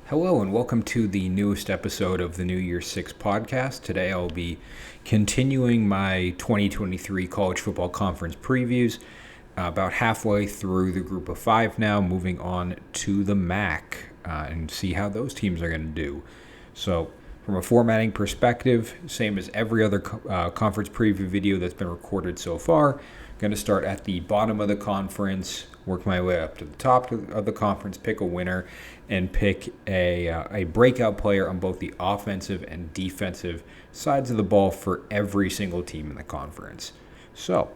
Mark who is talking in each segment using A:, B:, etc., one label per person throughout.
A: Hello and welcome to the newest episode of the New Year's Six podcast. Today I'll be continuing my 2023 college football conference previews. About halfway through the group of five now, moving on to the MAC and see how those teams are going to do. So, from a formatting perspective, same as every other conference preview video that's been recorded so far. Going to start at the bottom of the conference, work my way up to the top of the conference, pick a winner, and pick a breakout player on both the offensive and defensive sides of the ball for every single team in the conference. So,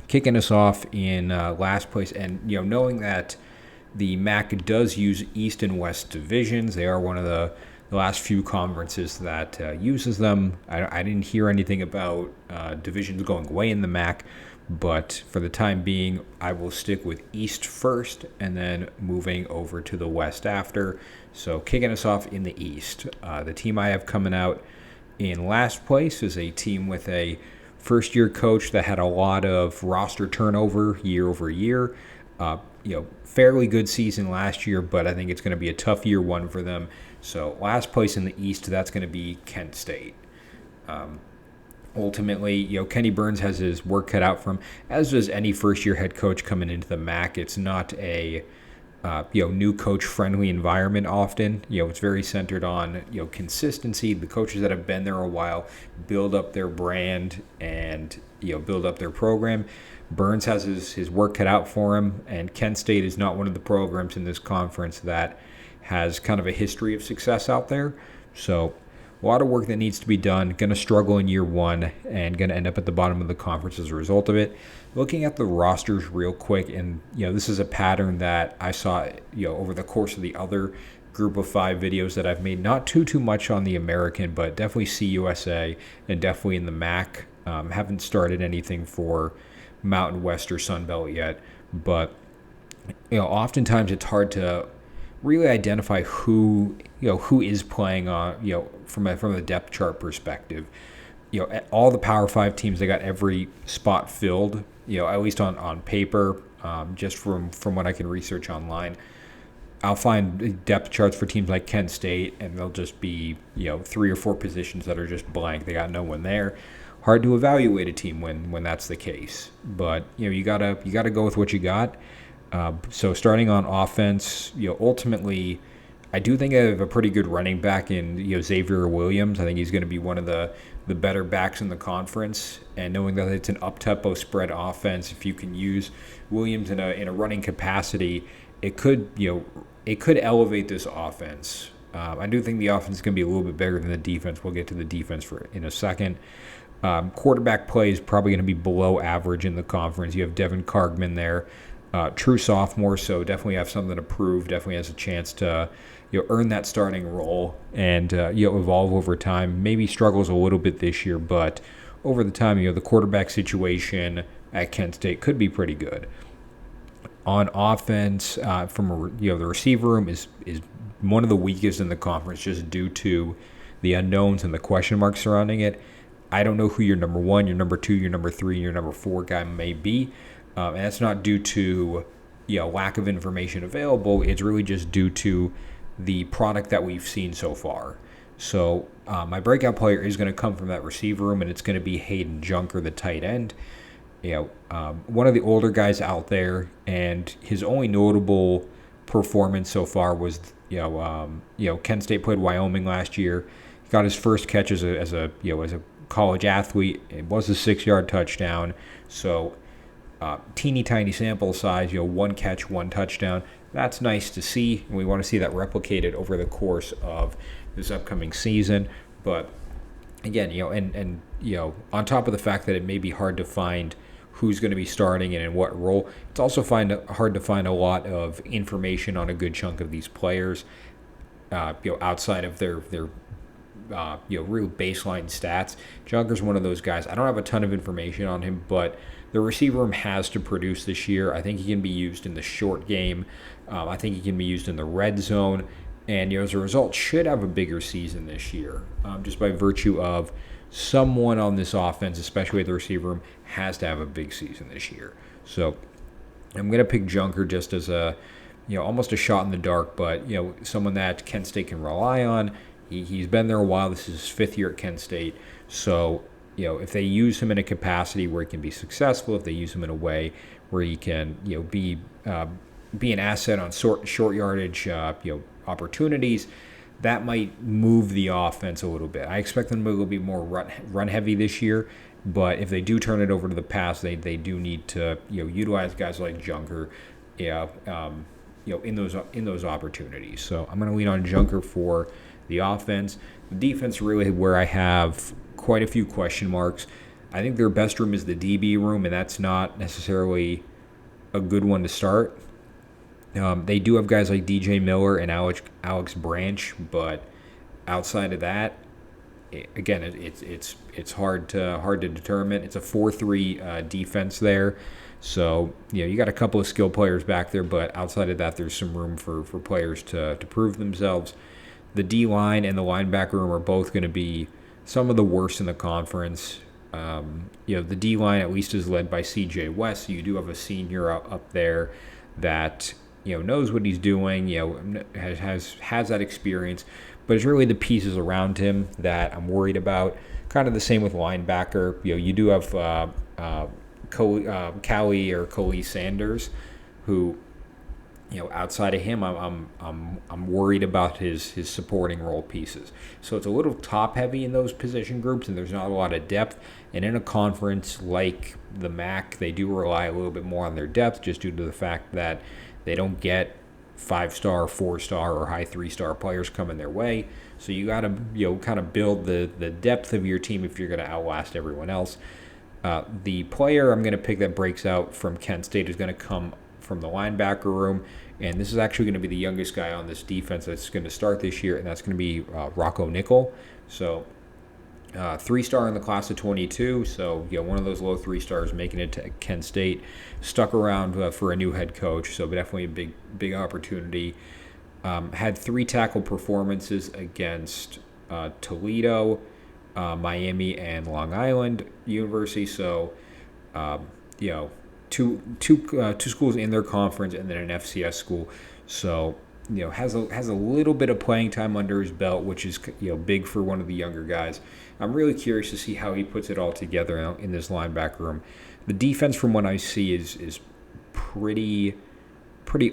A: kicking us off in last place, and knowing that the MAC does use East and West divisions, they are one of the last few conferences that uses them. I didn't hear anything about divisions going away in the MAC, but for the time being, I will stick with East first and then moving over to the West after. So kicking us off in the East, the team I have coming out in last place is a team with a first-year coach that had a lot of roster turnover year over year. Fairly good season last year, but I think it's going to be a tough year one for them. So last place in the East, that's going to be Kent State. Ultimately, Kenny Burns has his work cut out for him, as does any first-year head coach coming into the MAC. It's not a new coach-friendly environment often. It's very centered on consistency. The coaches that have been there a while build up their brand and build up their program. Burns has his work cut out for him, and Kent State is not one of the programs in this conference that has kind of a history of success out there. So a lot of work that needs to be done. Going to struggle in year one and going to end up at the bottom of the conference as a result of it. Looking at the rosters real quick, and this is a pattern that I saw over the course of the other group of five videos that I've made. Not too much on the American, but definitely CUSA and definitely in the MAC. Haven't started anything for Mountain West or Sun Belt yet, but oftentimes it's hard to really identify who is playing on from a depth chart perspective. All the Power 5 teams, they got every spot filled, at least on paper, just from what I can research online. I'll find depth charts for teams like Kent State, and they'll just be 3 or 4 positions that are just blank. They got no one there. Hard to evaluate a team when that's the case. But you gotta go with what you got. So starting on offense, ultimately, I do think I have a pretty good running back in Xavier Williams. I think he's going to be one of the better backs in the conference. And knowing that it's an up-tempo spread offense, if you can use Williams in a running capacity, it could elevate this offense. I do think the offense is going to be a little bit better than the defense. We'll get to the defense in a second. Quarterback play is probably going to be below average in the conference. You have Devin Cargman there. True sophomore, so definitely have something to prove. Definitely has a chance to earn that starting role and evolve over time. Maybe struggles a little bit this year, but over the time, the quarterback situation at Kent State could be pretty good. On offense, the receiver room is one of the weakest in the conference, just due to the unknowns and the question marks surrounding it. I don't know who your number 1, your number 2, your number 3, and your number 4 guy may be. And that's not due to lack of information available. It's really just due to the product that we've seen so far. So my breakout player is going to come from that receiver room, and it's going to be Hayden Junker, the tight end. One of the older guys out there, and his only notable performance so far was Kent State played Wyoming last year. He got his first catch as a college athlete. It was a 6-yard touchdown. So teeny tiny sample size, 1 catch, 1 touchdown. That's nice to see, and we want to see that replicated over the course of this upcoming season. But again, on top of the fact that it may be hard to find who's going to be starting and in what role, it's also hard to find a lot of information on a good chunk of these players, outside of their real baseline stats. Junker's one of those guys. I don't have a ton of information on him, but the receiver room has to produce this year. I think he can be used in the short game. I think he can be used in the red zone. And as a result, should have a bigger season this year, just by virtue of someone on this offense, especially at the receiver room, has to have a big season this year. So I'm going to pick Junker just as a almost a shot in the dark, but someone that Kent State can rely on. He's been there a while. This is his fifth year at Kent State, so if they use him in a capacity where he can be successful, if they use him in a way where he can be an asset on short yardage opportunities, that might move the offense a little bit. I expect them to be more run heavy this year, but if they do turn it over to the pass, they do need to utilize guys like Junker, in those opportunities. So I'm going to lean on Junker for the offense. The defense really where I have quite a few question marks. I think their best room is the DB room, and that's not necessarily a good one to start. They do have guys like DJ Miller and Alex Branch, but outside of that, again, it's hard to determine. It's a 4-3 defense there, so you got a couple of skill players back there, but outside of that, there's some room for players to prove themselves. The D line and the linebacker room are both going to be some of the worst in the conference. The D line at least is led by C.J. West, so you do have a senior up there that knows what he's doing, has that experience, but it's really the pieces around him that I'm worried about. Kind of the same with linebacker. You do have Khalil Sanders, who outside of him, I'm worried about his supporting role pieces. So it's a little top heavy in those position groups, and there's not a lot of depth. And in a conference like the MAC, they do rely a little bit more on their depth, just due to the fact that they don't get 5-star, 4-star, or high 3-star players coming their way. So you got to kind of build the depth of your team if you're going to outlast everyone else. The player I'm going to pick that breaks out from Kent State is going to come from the linebacker room, and this is actually going to be the youngest guy on this defense that's going to start this year, and that's going to be Rocco Nickel. So 3-star in the class of 22, so one of those low 3-stars making it to Kent State, stuck around for a new head coach, so definitely a big opportunity. Had 3 tackle performances against Toledo, Miami, and Long Island University, so two schools in their conference and then an FCS school, so has a little bit of playing time under his belt, which is big for one of the younger guys. I'm really curious to see how he puts it all together in this linebacker room. The defense, from what I see, is pretty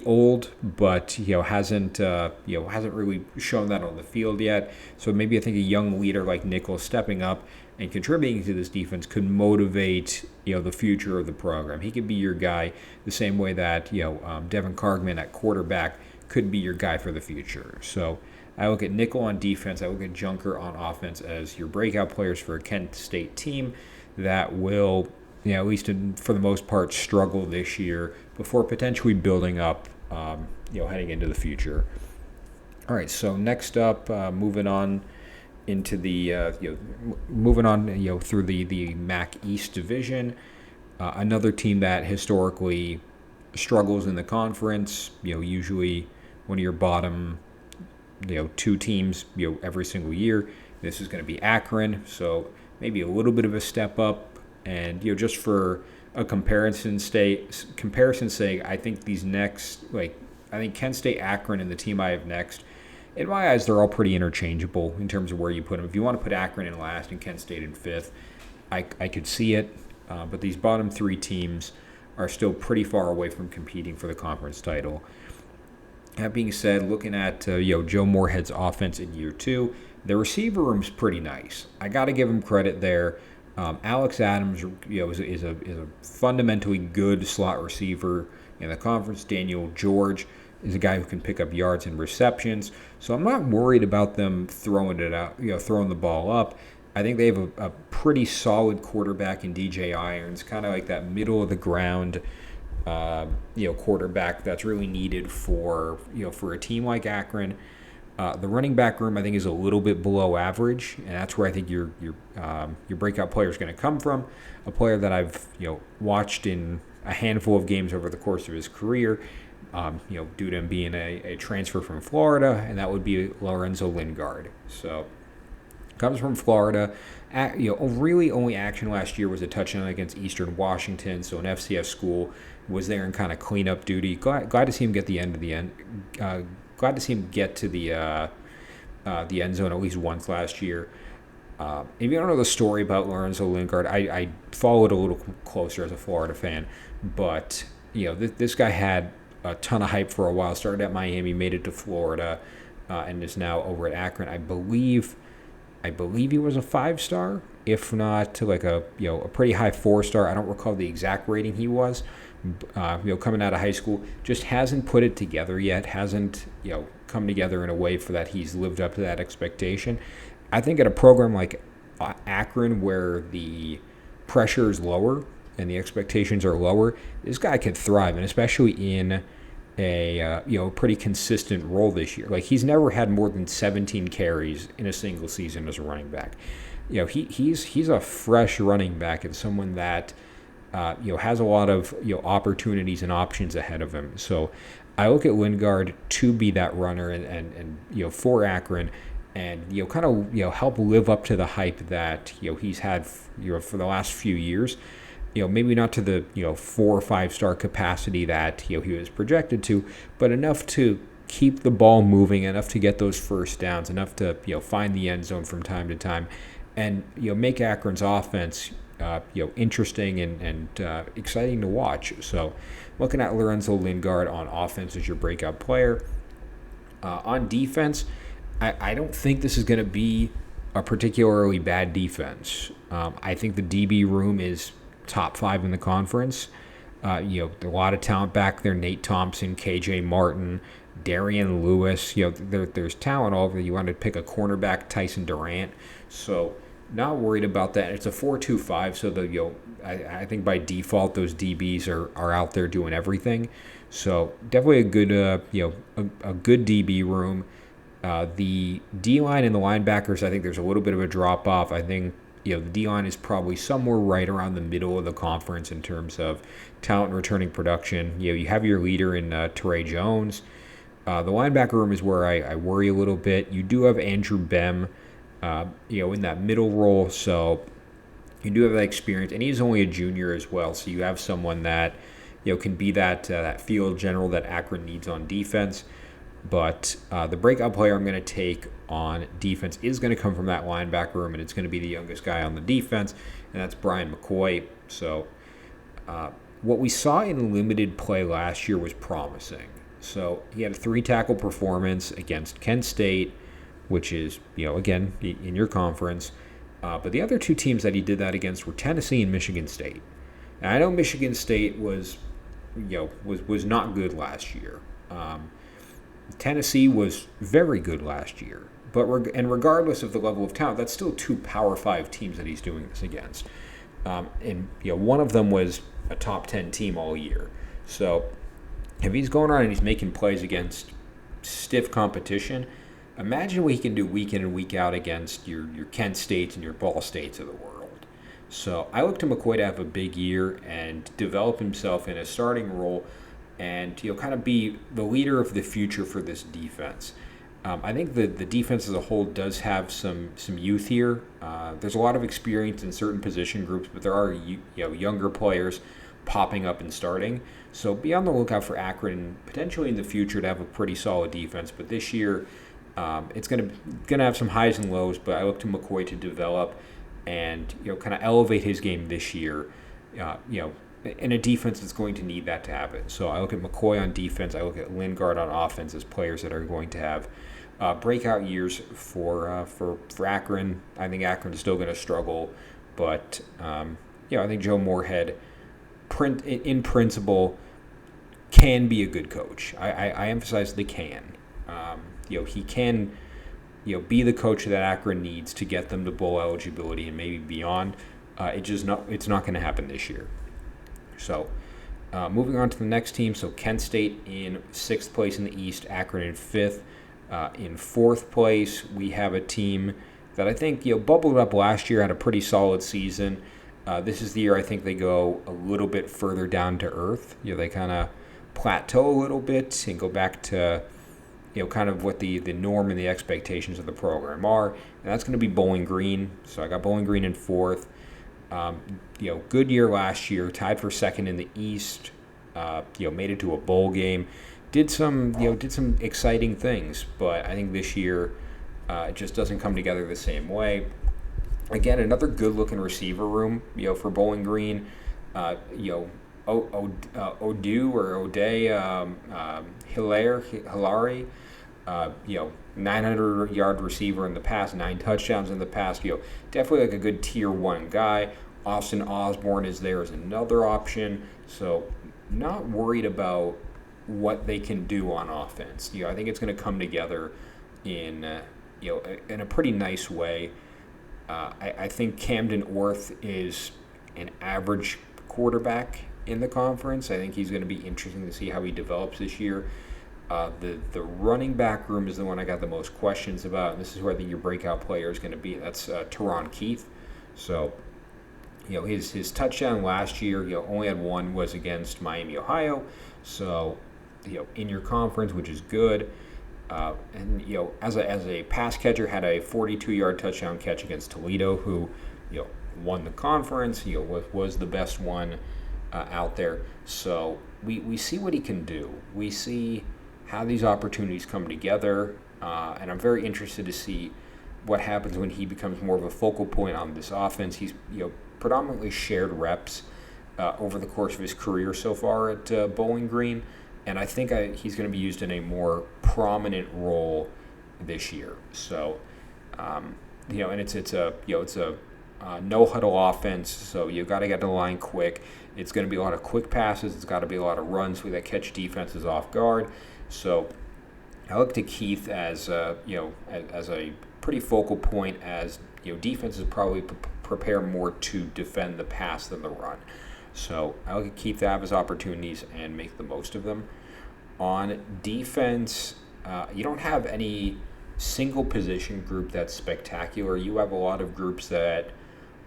A: old, but hasn't really shown that on the field yet. So maybe I think a young leader like Nichols stepping up and contributing to this defense could motivate the future of the program. He could be your guy the same way that Devin Cargman at quarterback could be your guy for the future. So I look at Nickel on defense, I look at Junker on offense as your breakout players for a Kent State team that will, at least for the most part, struggle this year before potentially building up, heading into the future. All right, so next up, moving on into the, through the MAC East Division, another team that historically struggles in the conference, usually one of your bottom, 2 teams, every single year. This is going to be Akron, so maybe a little bit of a step up. And just for a comparison's sake, I think these next, I think Kent State, Akron, and the team I have next, in my eyes, they're all pretty interchangeable in terms of where you put them. If you want to put Akron in last and Kent State in 5th, I could see it. But these bottom 3 teams are still pretty far away from competing for the conference title. That being said, looking at Joe Moorhead's offense in year 2, the receiver room's pretty nice. I got to give him credit there. Alex Adams, is a fundamentally good slot receiver in the conference. Daniel George is a guy who can pick up yards and receptions. So I'm not worried about them throwing the ball up. I think they have a pretty solid quarterback in DJ Irons, kind of like that middle of the ground, quarterback that's really needed for a team like Akron. The running back room, I think, is a little bit below average, and that's where I think your breakout player is going to come from. A player that I've watched in a handful of games over the course of his career, due to him being a transfer from Florida, and that would be Lorenzo Lingard. So Comes from Florida. Really only action last year was a touchdown against Eastern Washington, so an FCS school. Was there in kind of cleanup duty. Glad to see him get the end of the end. Glad to see him get to the end zone at least once last year. If you don't know the story about Lorenzo Lingard, I followed a little closer as a Florida fan, but this guy had a ton of hype for a while. Started at Miami, made it to Florida, and is now over at Akron. I believe he was a 5-star, if not like a pretty high 4-star. I don't recall the exact rating he was. Coming out of high school, just hasn't put it together yet. Hasn't come together in a way for that he's lived up to that expectation. I think at a program like Akron, where the pressure is lower and the expectations are lower, this guy could thrive, and especially in a pretty consistent role this year. Like, he's never had more than 17 carries in a single season as a running back. He's a fresh running back and someone that has a lot of opportunities and options ahead of him. So I look at Lingard to be that runner and for Akron, and kind of help live up to the hype that he's had for the last few years. Maybe not to the 4 or 5-star capacity that he was projected to, but enough to keep the ball moving, enough to get those first downs, enough to find the end zone from time to time, and make Akron's offense interesting and exciting to watch. So looking at Lorenzo Lingard on offense as your breakout player. On defense, I don't think this is going to be a particularly bad defense. I think the DB room is top 5 in the conference. A lot of talent back there. Nate Thompson, KJ Martin, Darian Lewis. There's talent all over. You want to pick a cornerback, Tyson Durant. So not worried about that. It's a 4-2-5, so I think by default those DBs are out there doing everything. So definitely a good a good DB room. The D-line and the linebackers, I think there's a little bit of a drop-off. I think the D-line is probably somewhere right around the middle of the conference in terms of talent and returning production. You have your leader in Teray Jones. The linebacker room is where I worry a little bit. You do have Andrew Bem, in that middle role, so you do have that experience, and he's only a junior as well, so you have someone that can be that field general that Akron needs on defense. But the breakout player I'm going to take on defense is going to come from that linebacker room, and it's going to be the youngest guy on the defense, and that's Brian McCoy. So what we saw in limited play last year was promising. So he had a 3-tackle performance against Kent State, which is, again, in your conference. But the other 2 teams that he did that against were Tennessee and Michigan State. And I know Michigan State was not good last year. Tennessee was very good last year, but regardless of the level of talent, that's still 2 Power 5 teams that he's doing this against. And one of them was a top 10 team all year. So if he's going on and he's making plays against stiff competition, imagine what he can do week in and week out against your Kent States and your Ball States of the world. So I look to McCoy to have a big year and develop himself in a starting role, and kind of be the leader of the future for this defense. I think the defense as a whole does have some youth here. There's a lot of experience in certain position groups, but there are younger players popping up and starting. So be on the lookout for Akron potentially in the future to have a pretty solid defense. But this year, it's gonna have some highs and lows. But I look to McCoy to develop and kind of elevate his game this year. In a defense that's going to need that to happen. So I look at McCoy on defense. I look at Lingard on offense as players that are going to have breakout years for Akron. I think Akron's still going to struggle, but I think Joe Moorhead, in principle, can be a good coach. I emphasize the can. He can be the coach that Akron needs to get them to bowl eligibility and maybe beyond. It's not going to happen this year. So, moving on to the next team. So, Kent State in 6th place in the East, Akron in 5th. In 4th place, we have a team that I think bubbled up last year, had a pretty solid season. This is the year I think they go a little bit further down to earth. They kind of plateau a little bit and go back to kind of what the norm and the expectations of the program are, and that's going to be Bowling Green. So I got Bowling Green in fourth. Good year last year, tied for second in the East. Made it to a bowl game, did some exciting things, but I think this year it just doesn't come together the same way. Again, another good-looking receiver room, for Bowling Green. Odu or O'Day, Hilary, 900-yard receiver in the past, 9 touchdowns in the past. Definitely like a good tier 1 guy. Austin Osborne is there as another option. So not worried about what they can do on offense. I think it's going to come together in a pretty nice way. I think Camden Orth is an average quarterback in the conference. I think he's going to be interesting to see how he develops this year. The running back room is the one I got the most questions about, and this is who I think your breakout player is going to be. That's Teron Keith. So, his touchdown last year, only had one, was against Miami, Ohio. So, in your conference, which is good. And as a pass catcher, had a 42-yard touchdown catch against Toledo, who won the conference. Was the best one out there. So we see what he can do. We see how these opportunities come together, and I'm very interested to see what happens when he becomes more of a focal point on this offense. He's predominantly shared reps over the course of his career so far at Bowling Green. And I think he's going to be used in a more prominent role this year. So, and it's a no huddle offense. So you got to get to the line quick. It's going to be a lot of quick passes. It's got to be a lot of runs that catch defenses off guard. So I look to Keith as as a pretty focal point, as defenses probably prepare more to defend the pass than the run. So I look at Keith to have his opportunities and make the most of them. On defense, you don't have any single position group that's spectacular. You have a lot of groups that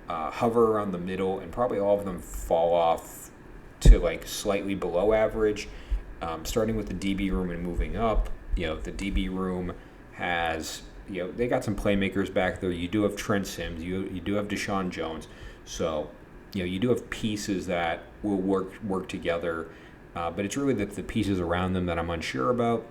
A: hover around the middle, and probably all of them fall off to slightly below average. Starting with the DB room and moving up, the DB room has, they got some playmakers back there. You do have Trent Sims. You do have Deshaun Jones. So, you do have pieces that will work together, but it's really the pieces around them that I'm unsure about.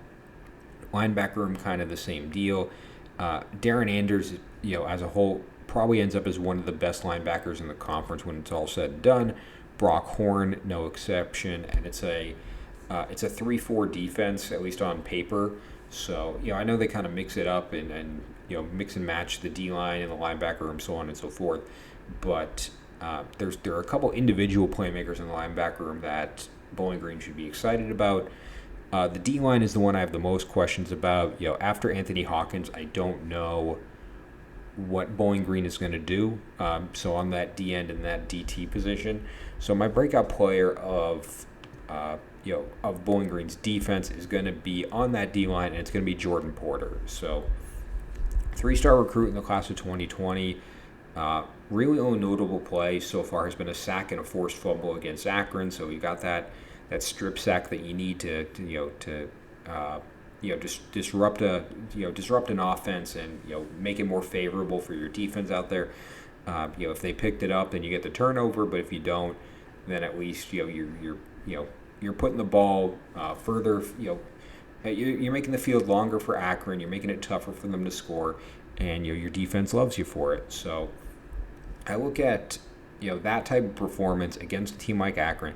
A: Linebacker room, kind of the same deal. Darren Anders, as a whole, probably ends up as one of the best linebackers in the conference when it's all said and done. Brock Horn, no exception, and it's a 3-4 defense, at least on paper. So, I know they kind of mix it up and mix and match the D-line and the linebacker room, so on and so forth, but there are a couple individual playmakers in the linebacker room that Bowling Green should be excited about. The D-line is the one I have the most questions about. After Anthony Hawkins, I don't know what Bowling Green is going to do. So on that D end and that DT position. So my breakout player of Bowling Green's defense is going to be on that D-line, and it's going to be Jordan Porter. So 3-star recruit in the class of 2020. Really only notable play so far has been a sack and a forced fumble against Akron. So you got that strip sack that you need to disrupt an offense and make it more favorable for your defense out there. If they picked it up, then you get the turnover. But if you don't, then at least you're putting the ball further. You're making the field longer for Akron. You're making it tougher for them to score, and your defense loves you for it. So I look at that type of performance against a team like Akron.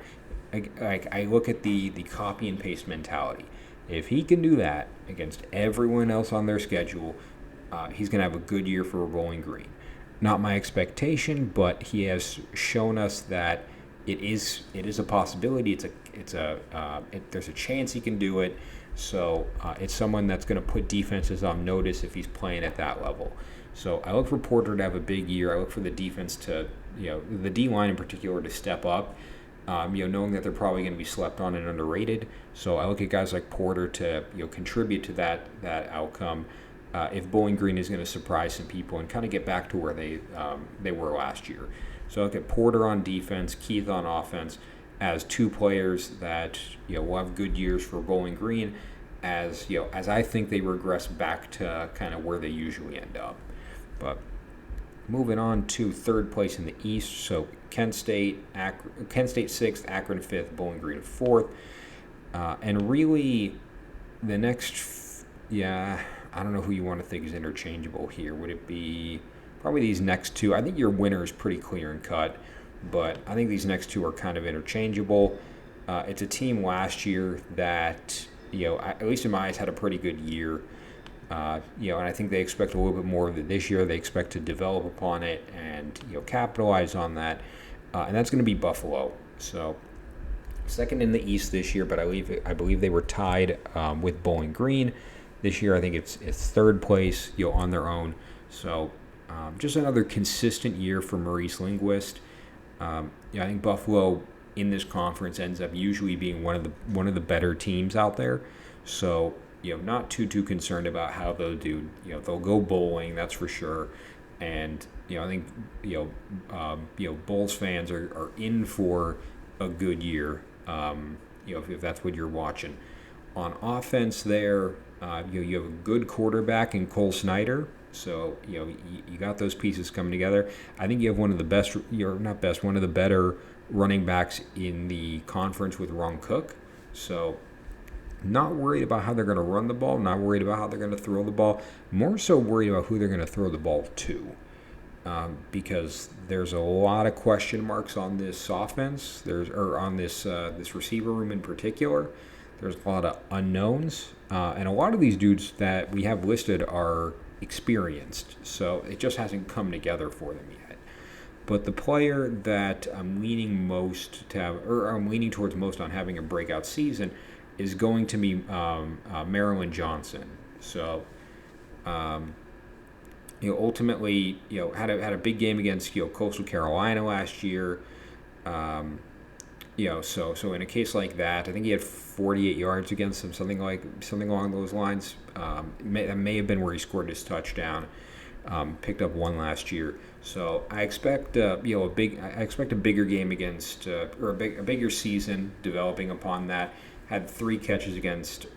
A: I look at the copy and paste mentality. If he can do that against everyone else on their schedule, he's going to have a good year for Bowling Green. Not my expectation, but he has shown us that it is a possibility. There's a chance he can do it. So it's someone that's going to put defenses on notice if he's playing at that level. So I look for Porter to have a big year. I look for the defense to, the D-line in particular, to step up, knowing that they're probably going to be slept on and underrated. So I look at guys like Porter to, contribute to that outcome if Bowling Green is going to surprise some people and kind of get back to where they were last year. So I look at Porter on defense, Keith on offense, as two players that will have good years for Bowling Green. as I think they regress back to kind of where they usually end up. But moving on to third place in the East, so Kent State sixth, Akron fifth, Bowling Green fourth, and really the next, yeah, I don't know who you want to think is interchangeable here. Would it be probably these next two? I think your winner is pretty clear and cut, but I think these next two are kind of interchangeable. It's a team last year that, at least in my eyes, had a pretty good year. And I think they expect a little bit more of it this year. They expect to develop upon it and capitalize on that, and that's going to be Buffalo. So second in the East this year, but I believe they were tied with Bowling Green this year. I think it's third place on their own. So just another consistent year for Maurice Linguist. I think Buffalo in this conference ends up usually being one of the better teams out there. So not too concerned about how they'll do. They'll go bowling, that's for sure. And I think Bulls fans are in for a good year. If that's what you're watching. On offense, there you have a good quarterback in Cole Snyder. So you got those pieces coming together. I think you have one of the best, one of the better running backs in the conference with Ron Cook. So not worried about how they're going to run the ball, not worried about how they're going to throw the ball, more so worried about who they're going to throw the ball to. Because there's a lot of question marks on this offense. On this receiver room in particular. There's a lot of unknowns, and a lot of these dudes that we have listed are experienced, so it just hasn't come together for them yet. But the player that I'm leaning towards most on having a breakout season is going to be Marilyn Johnson. So, ultimately, had a big game against Coastal Carolina last year. So in a case like that, I think he had 48 yards against them, something along those lines. That may have been where he scored his touchdown. Picked up one last year. So I expect a bigger game against or a bigger season developing upon that. Had 3 catches against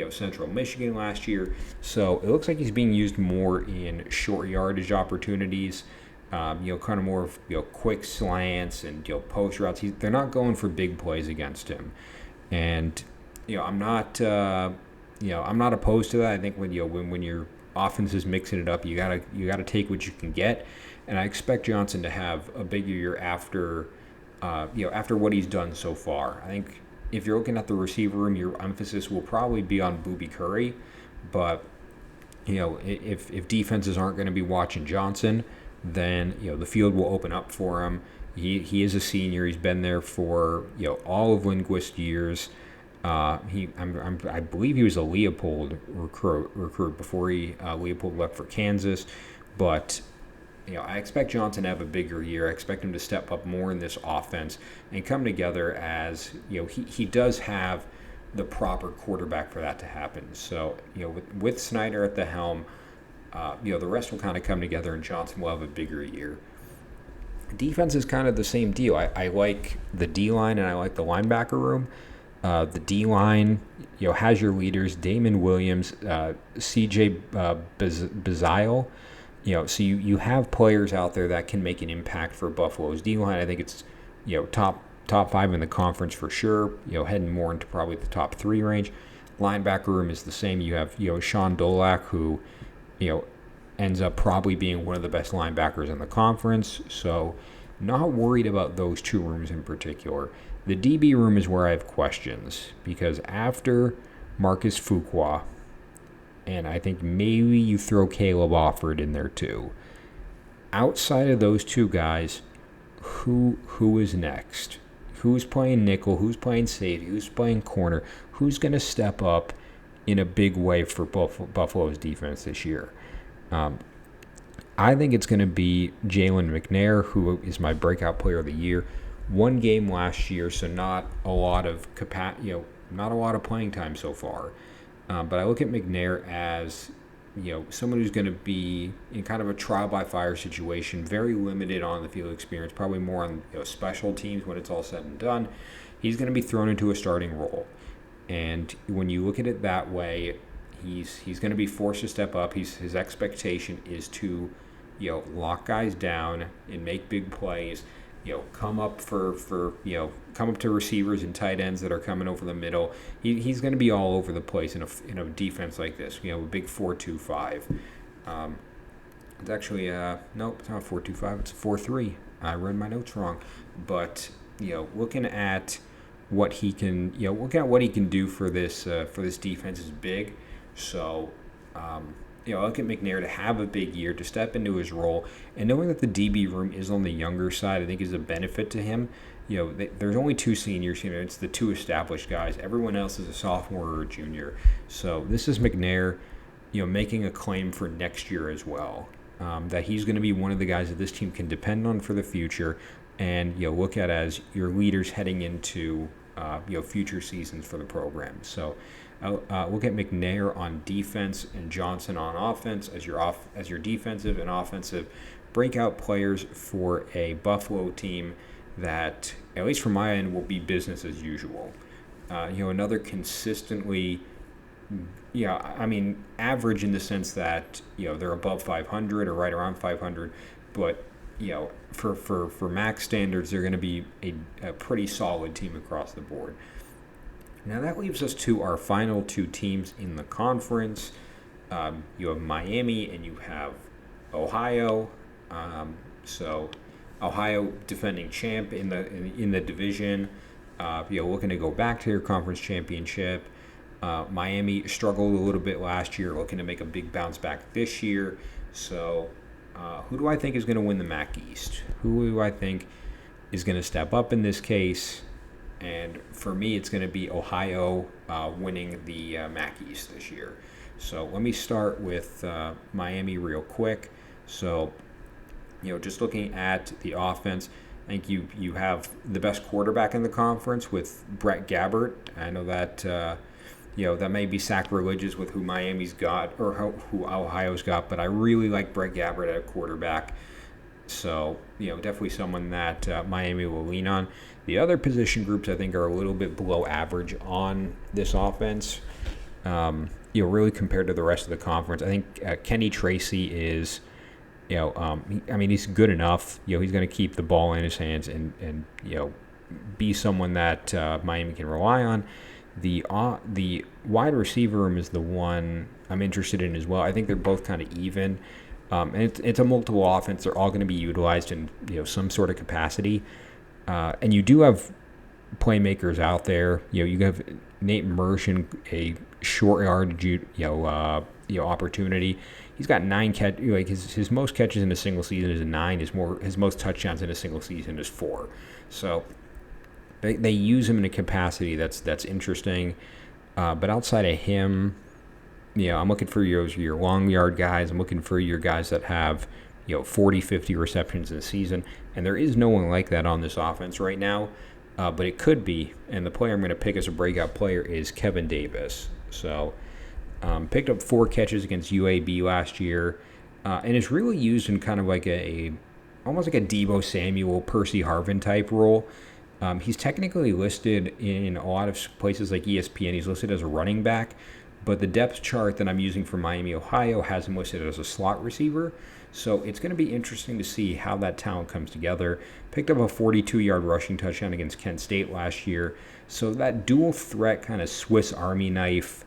A: Central Michigan last year. So it looks like he's being used more in short yardage opportunities. Kind of more of quick slants and post routes. They're not going for big plays against him, and I'm not opposed to that. I think when your offense is mixing it up, you gotta take what you can get, and I expect Johnson to have a bigger year after what he's done so far. I think if you're looking at the receiver room, your emphasis will probably be on Booby Curry, but if defenses aren't going to be watching Johnson, then the field will open up for him. He is a senior. He's been there for all of Linguist's years. I believe he was a Leopold recruit before Leopold left for Kansas. But I expect Johnson to have a bigger year. I expect him to step up more in this offense and come together as he does have the proper quarterback for that to happen. So with Snyder at the helm. The rest will kind of come together, and Johnson will have a bigger year. Defense is kind of the same deal. I like the D-line and I like the linebacker room. The D-line, has your leaders, Damon Williams, C.J. Bazile. So you have players out there that can make an impact for Buffalo's D-line. I think it's, top 5 in the conference for sure, heading more into probably the top 3 range. Linebacker room is the same. You have, Sean Dolak, who ends up probably being one of the best linebackers in the conference. So not worried about those 2 rooms in particular. The DB room is where I have questions, because after Marcus Fuqua, and I think maybe you throw Caleb Offord in there too, outside of those 2 guys, who is next? Who's playing nickel? Who's playing safety? Who's playing corner? Who's going to step up in a big way for Buffalo's defense this year? I think it's going to be Jalen McNair, who is my breakout player of the year. 1 game last year, so not a lot of not a lot of playing time so far. But I look at McNair as someone who's going to be in kind of a trial by fire situation, very limited on the field experience, probably more on special teams when it's all said and done. He's going to be thrown into a starting role. And when you look at it that way, he's going to be forced to step up. His expectation is to, lock guys down and make big plays. Come up come up to receivers and tight ends that are coming over the middle. He's going to be all over the place in a defense like this. A big 4-2-5. It's actually nope, it's not 4-2-5. It's 4-3. I read my notes wrong, but looking at what he can, what he can do for this defense is big. So, look at McNair to have a big year, to step into his role, and knowing that the DB room is on the younger side, I think is a benefit to him. There's only 2 seniors here. It's the 2 established guys. Everyone else is a sophomore or a junior. So this is McNair, making a claim for next year as well. That he's going to be one of the guys that this team can depend on for the future, and look at as your leaders heading into future seasons for the program. So look at McNair on defense and Johnson on offense as your defensive and offensive breakout players for a Buffalo team that, at least from my end, will be business as usual. Another consistently, average in the sense that they're above 500 or right around 500, but for max standards, they're going to be a pretty solid team across the board. Now that leaves us to our final 2 teams in the conference. You have Miami and you have Ohio. So Ohio defending champ in the division. Looking to go back to their conference championship. Miami struggled a little bit last year, looking to make a big bounce back this year. So who do I think is going to win the MAC East? Who do I think is going to step up in this case? And for me, it's going to be Ohio winning the MAC East this year. So let me start with Miami real quick. So, just looking at the offense, I think you have the best quarterback in the conference with Brett Gabbert. I know that that may be sacrilegious with who Miami's got or who Ohio's got, but I really like Brett Gabbert at quarterback. So, definitely someone that Miami will lean on. The other position groups I think are a little bit below average on this offense. Really compared to the rest of the conference, I think Kenny Tracy is, he's good enough. He's going to keep the ball in his hands and be someone that Miami can rely on. The wide receiver room is the one I'm interested in as well. I think they're both kind of even. And it's a multiple offense. They're all going to be utilized in some sort of capacity. And you do have playmakers out there. You have Nate Mershon, a short yardage opportunity. He's got 9 catch. His most catches in a single season is 9. His most touchdowns in a single season is 4. So they use him in a capacity that's interesting. But outside of him, I'm looking for your long yard guys. I'm looking for your guys that have 40, 50 receptions in a season. And there is no one like that on this offense right now. But it could be. And the player I'm going to pick as a breakout player is Kevin Davis. So picked up 4 catches against UAB last year. And is really used in kind of like almost like a Deebo Samuel, Percy Harvin type role. He's technically listed in a lot of places like ESPN. He's listed as a running back. But the depth chart that I'm using for Miami, Ohio has him listed as a slot receiver. So it's going to be interesting to see how that talent comes together. Picked up a 42-yard rushing touchdown against Kent State last year. So that dual threat kind of Swiss Army knife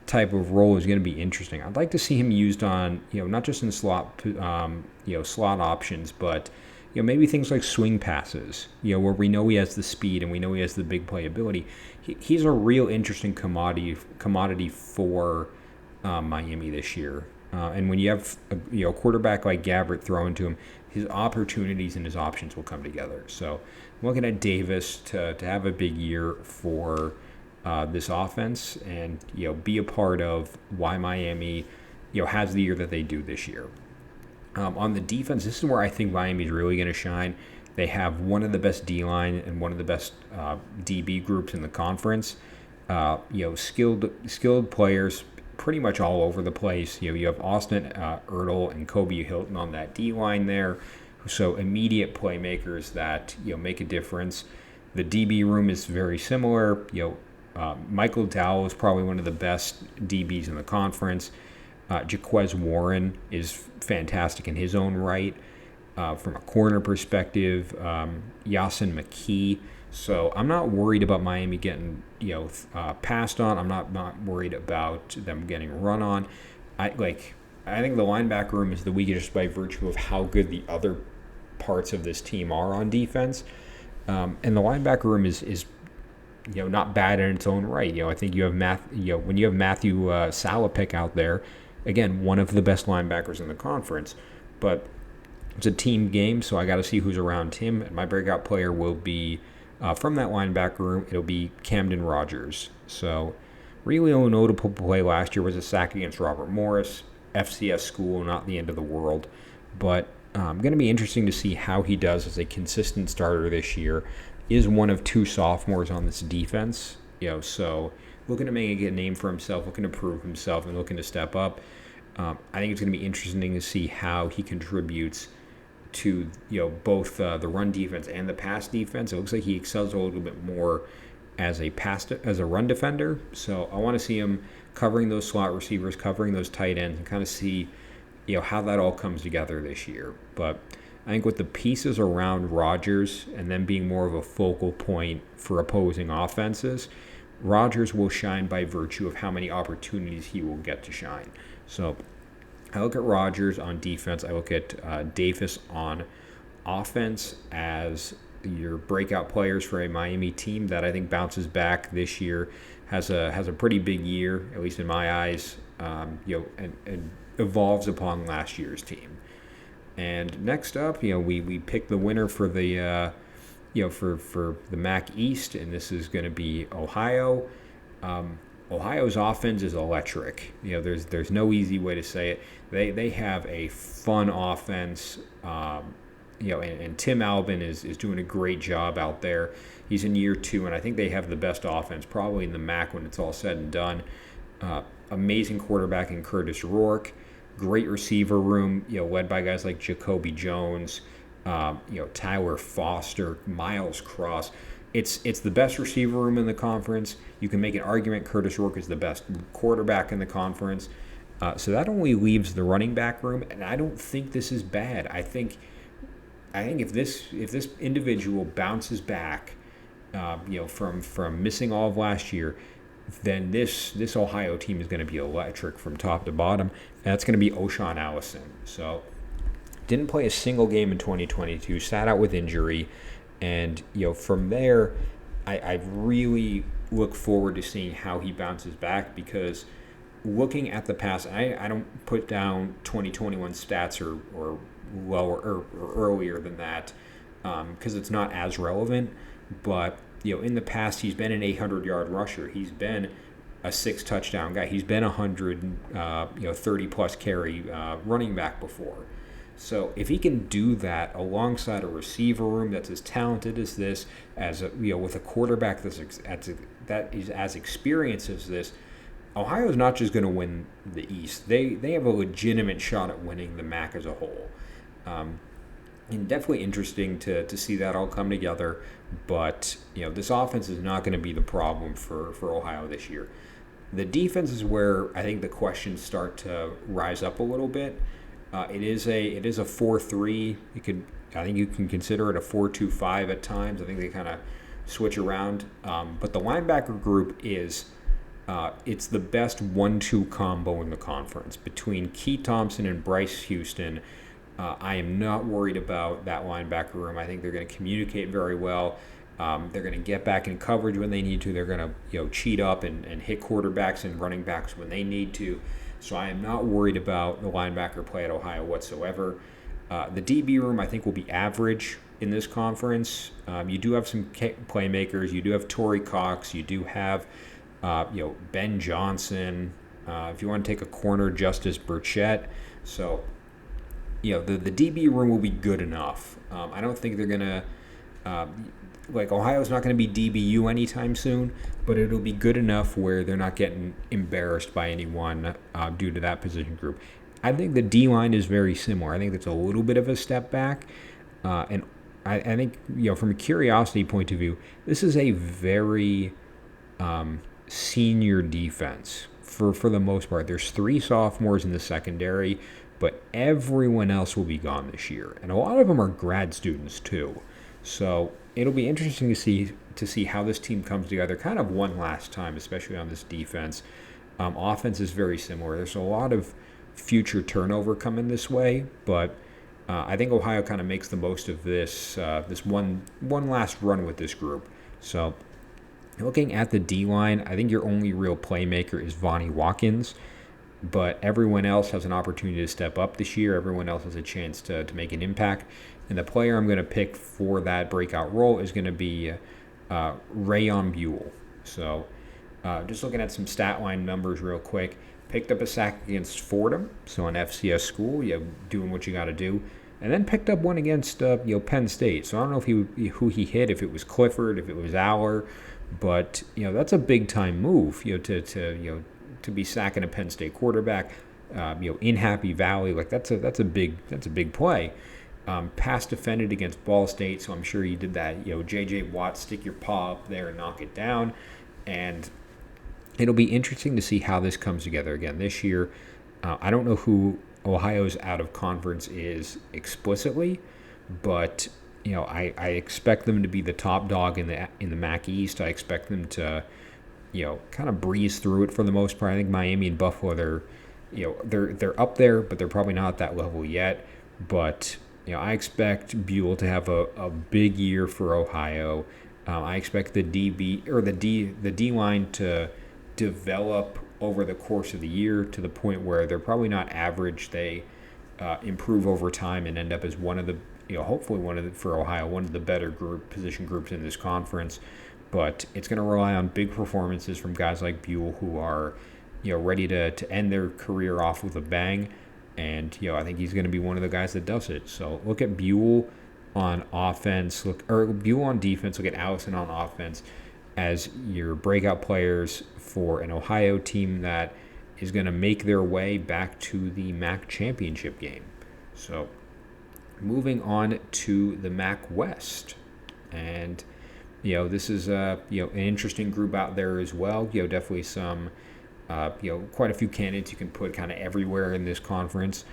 A: type of role is going to be interesting. I'd like to see him used on, not just in slot, slot options, but maybe things like swing passes, where we know he has the speed and we know he has the big playability. He's a real interesting commodity for Miami this year. And when you have a quarterback like Gabbert thrown to him, his opportunities and his options will come together. So I'm looking at Davis to have a big year for this offense and be a part of why Miami has the year that they do this year. On the defense, this is where I think Miami's really going to shine. They have one of the best D-line and one of the best DB groups in the conference. Skilled players pretty much all over the place. You have Austin Ertl and Kobe Hilton on that D-line there. So immediate playmakers that make a difference. The DB room is very similar. Michael Dowell is probably one of the best DBs in the conference. Jaquez Warren is fantastic in his own right. From a corner perspective, Yasin McKee. So I'm not worried about Miami getting passed on. I'm not worried about them getting run on. I like I think the linebacker room is the weakest just by virtue of how good the other parts of this team are on defense. And the linebacker room is not bad in its own right. I think you have when you have Matthew Salopek out there, again, one of the best linebackers in the conference, but it's a team game, so I got to see who's around him. And my breakout player will be from that linebacker room. It'll be Camden Rogers. So really only notable play last year was a sack against Robert Morris. FCS school, not the end of the world, but going to be interesting to see how he does as a consistent starter this year. Is one of two sophomores on this defense, so looking to make a name for himself, looking to prove himself, and looking to step up. I think it's going to be interesting to see how he contributes to both the run defense and the pass defense. It looks like he excels a little bit more as a run defender. So I want to see him covering those slot receivers, covering those tight ends, and kind of see how that all comes together this year. But I think with the pieces around Rodgers and then being more of a focal point for opposing offenses, Rodgers will shine by virtue of how many opportunities he will get to shine. So I look at Rodgers on defense. I look at Davis on offense as your breakout players for a Miami team that I think bounces back this year, has a pretty big year, at least in my eyes, and evolves upon last year's team. And next up, we pick the winner for the for the MAC East, and this is going to be Ohio. Ohio's offense is electric. There's no easy way to say it. They have a fun offense. And Tim Albin is doing a great job out there. He's in year 2, and I think they have the best offense probably in the MAC when it's all said and done. Amazing quarterback in Curtis Rourke. Great receiver room, led by guys like Jacoby Jones, Tyler Foster, Miles Cross. It's the best receiver room in the conference. You can make an argument Curtis Rourke is the best quarterback in the conference. So that only leaves the running back room, and I don't think this is bad. I think if this individual bounces back, from missing all of last year, then this Ohio team is going to be electric from top to bottom, and that's going to be O'Shawn Allison. So didn't play a single game in 2022, sat out with injury, and from there, I really look forward to seeing how he bounces back, because looking at the past, I don't put down 2021 stats or lower or earlier than that because it's not as relevant, but in the past, he's been an 800-yard rusher. He's been a 6 touchdown guy. He's been 30-plus carry running back before. So if he can do that alongside a receiver room that's as talented as this, with a quarterback that is as experienced as this, Ohio's not just going to win the East. They have a legitimate shot at winning the MAC as a whole. And definitely interesting to see that all come together. But this offense is not going to be the problem for Ohio this year. The defense is where I think the questions start to rise up a little bit. It is a 4-3. I think you can consider it a 4-2-5 at times. I think they kind of switch around. But the linebacker group is it's the best 1-2 combo in the conference between Key Thompson and Bryce Houston. I am not worried about that linebacker room. I think they're going to communicate very well. They're going to get back in coverage when they need to. They're going to cheat up and hit quarterbacks and running backs when they need to. So I am not worried about the linebacker play at Ohio whatsoever. The DB room I think will be average in this conference. You do have some playmakers. You do have Torrey Cox. You do have Ben Johnson. If you want to take a corner, Justice Burchett. So the DB room will be good enough. I don't think they're going to Ohio's not going to be DBU anytime soon, but it'll be good enough where they're not getting embarrassed by anyone due to that position group. I think the D-line is very similar. I think that's a little bit of a step back. And I think, from a curiosity point of view, this is a very senior defense for the most part. There's 3 sophomores in the secondary, but everyone else will be gone this year, and a lot of them are grad students too. So it'll be interesting to see how this team comes together, kind of one last time, especially on this defense. Offense is very similar. There's a lot of future turnover coming this way, but I think Ohio kind of makes the most of this one last run with this group. So looking at the D line, I think your only real playmaker is Vonnie Watkins, but everyone else has an opportunity to step up this year. Everyone else has a chance to make an impact. And the player I'm going to pick for that breakout role is going to be Rayon Buell. So just looking at some stat line numbers real quick. Picked up a sack against Fordham, so an FCS school, doing what you got to do. And then picked up one against Penn State. So I don't know who he hit, if it was Clifford, if it was Aller, but that's a big time move. To be sacking a Penn State quarterback, in Happy Valley, like that's a big play. Pass defended against Ball State, so I'm sure he did that. J.J. Watt, stick your paw up there and knock it down, and it'll be interesting to see how this comes together again this year. I don't know who Ohio's out of conference is explicitly, but I expect them to be the top dog in the MAC East. I expect them to kind of breeze through it for the most part. I think Miami and Buffalo, they're up there, but they're probably not at that level yet. But I expect Buell to have a big year for Ohio. I expect the D line to develop over the course of the year to the point where they're probably not average. They improve over time and end up as one of the hopefully for Ohio, one of the better position groups in this conference. But it's going to rely on big performances from guys like Buell, who are ready to end their career off with a bang. And I think he's going to be one of the guys that does it. So look at Buell on offense, Buell on defense. Look at Allison on offense as your breakout players for an Ohio team that is going to make their way back to the MAC championship game. So moving on to the MAC West, and this is an interesting group out there as well. Definitely some quite a few candidates you can put kind of everywhere in this conference.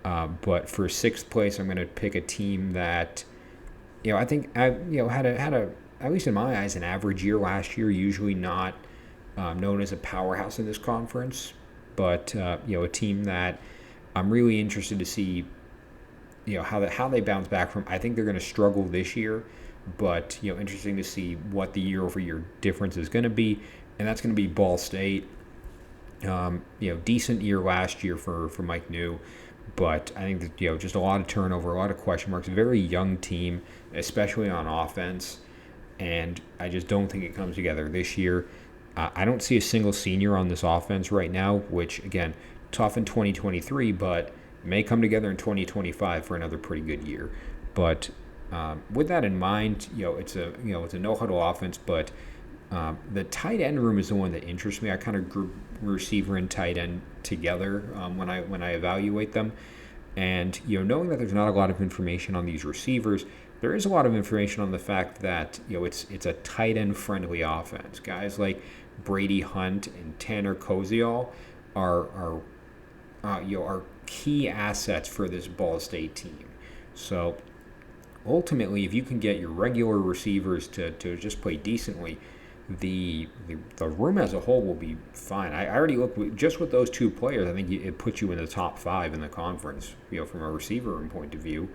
A: But for sixth place, I'm going to pick a team that I think had a at least in my eyes an average year last year. Usually not known as a powerhouse in this conference, but a team that I'm really interested to see how they bounce back from. I think they're going to struggle this year, but interesting to see what the year-over-year difference is going to be, and that's going to be Ball State. Decent year last year for Mike New, but I think that just a lot of turnover, a lot of question marks. Very young team, especially on offense, and I just don't think it comes together this year. I don't see a single senior on this offense right now, which again, tough in 2023, but may come together in 2025 for another pretty good year. But with that in mind, it's a no huddle offense, but the tight end room is the one that interests me. I kind of group receiver and tight end together when I evaluate them, and knowing that there's not a lot of information on these receivers, there is a lot of information on the fact that it's a tight end friendly offense. Guys like Brady Hunt and Tanner Koziol are key assets for this Ball State team. So ultimately, if you can get your regular receivers to just play decently, the room as a whole will be fine. I already looked just with those two players. I think it puts you in the top 5 in the conference. From a receiver room point of view.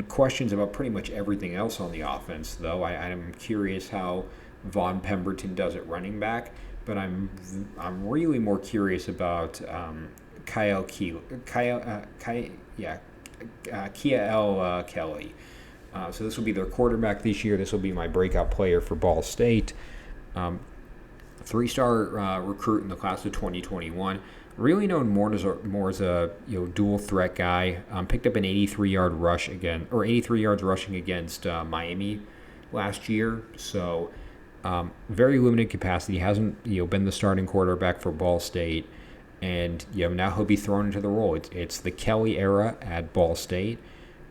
A: Questions about pretty much everything else on the offense, though. I'm curious how Vaughn Pemberton does at running back, but I'm really more curious about Kiel Kelly. So this will be their quarterback this year. This will be my breakout player for Ball State. 3-star recruit in the class of 2021. Really known more as a dual threat guy. Picked up an 83-yard rush again, or 83 yards rushing against Miami last year. So very limited capacity. Hasn't been the starting quarterback for Ball State, and now he'll be thrown into the role. It's the Kelly era at Ball State.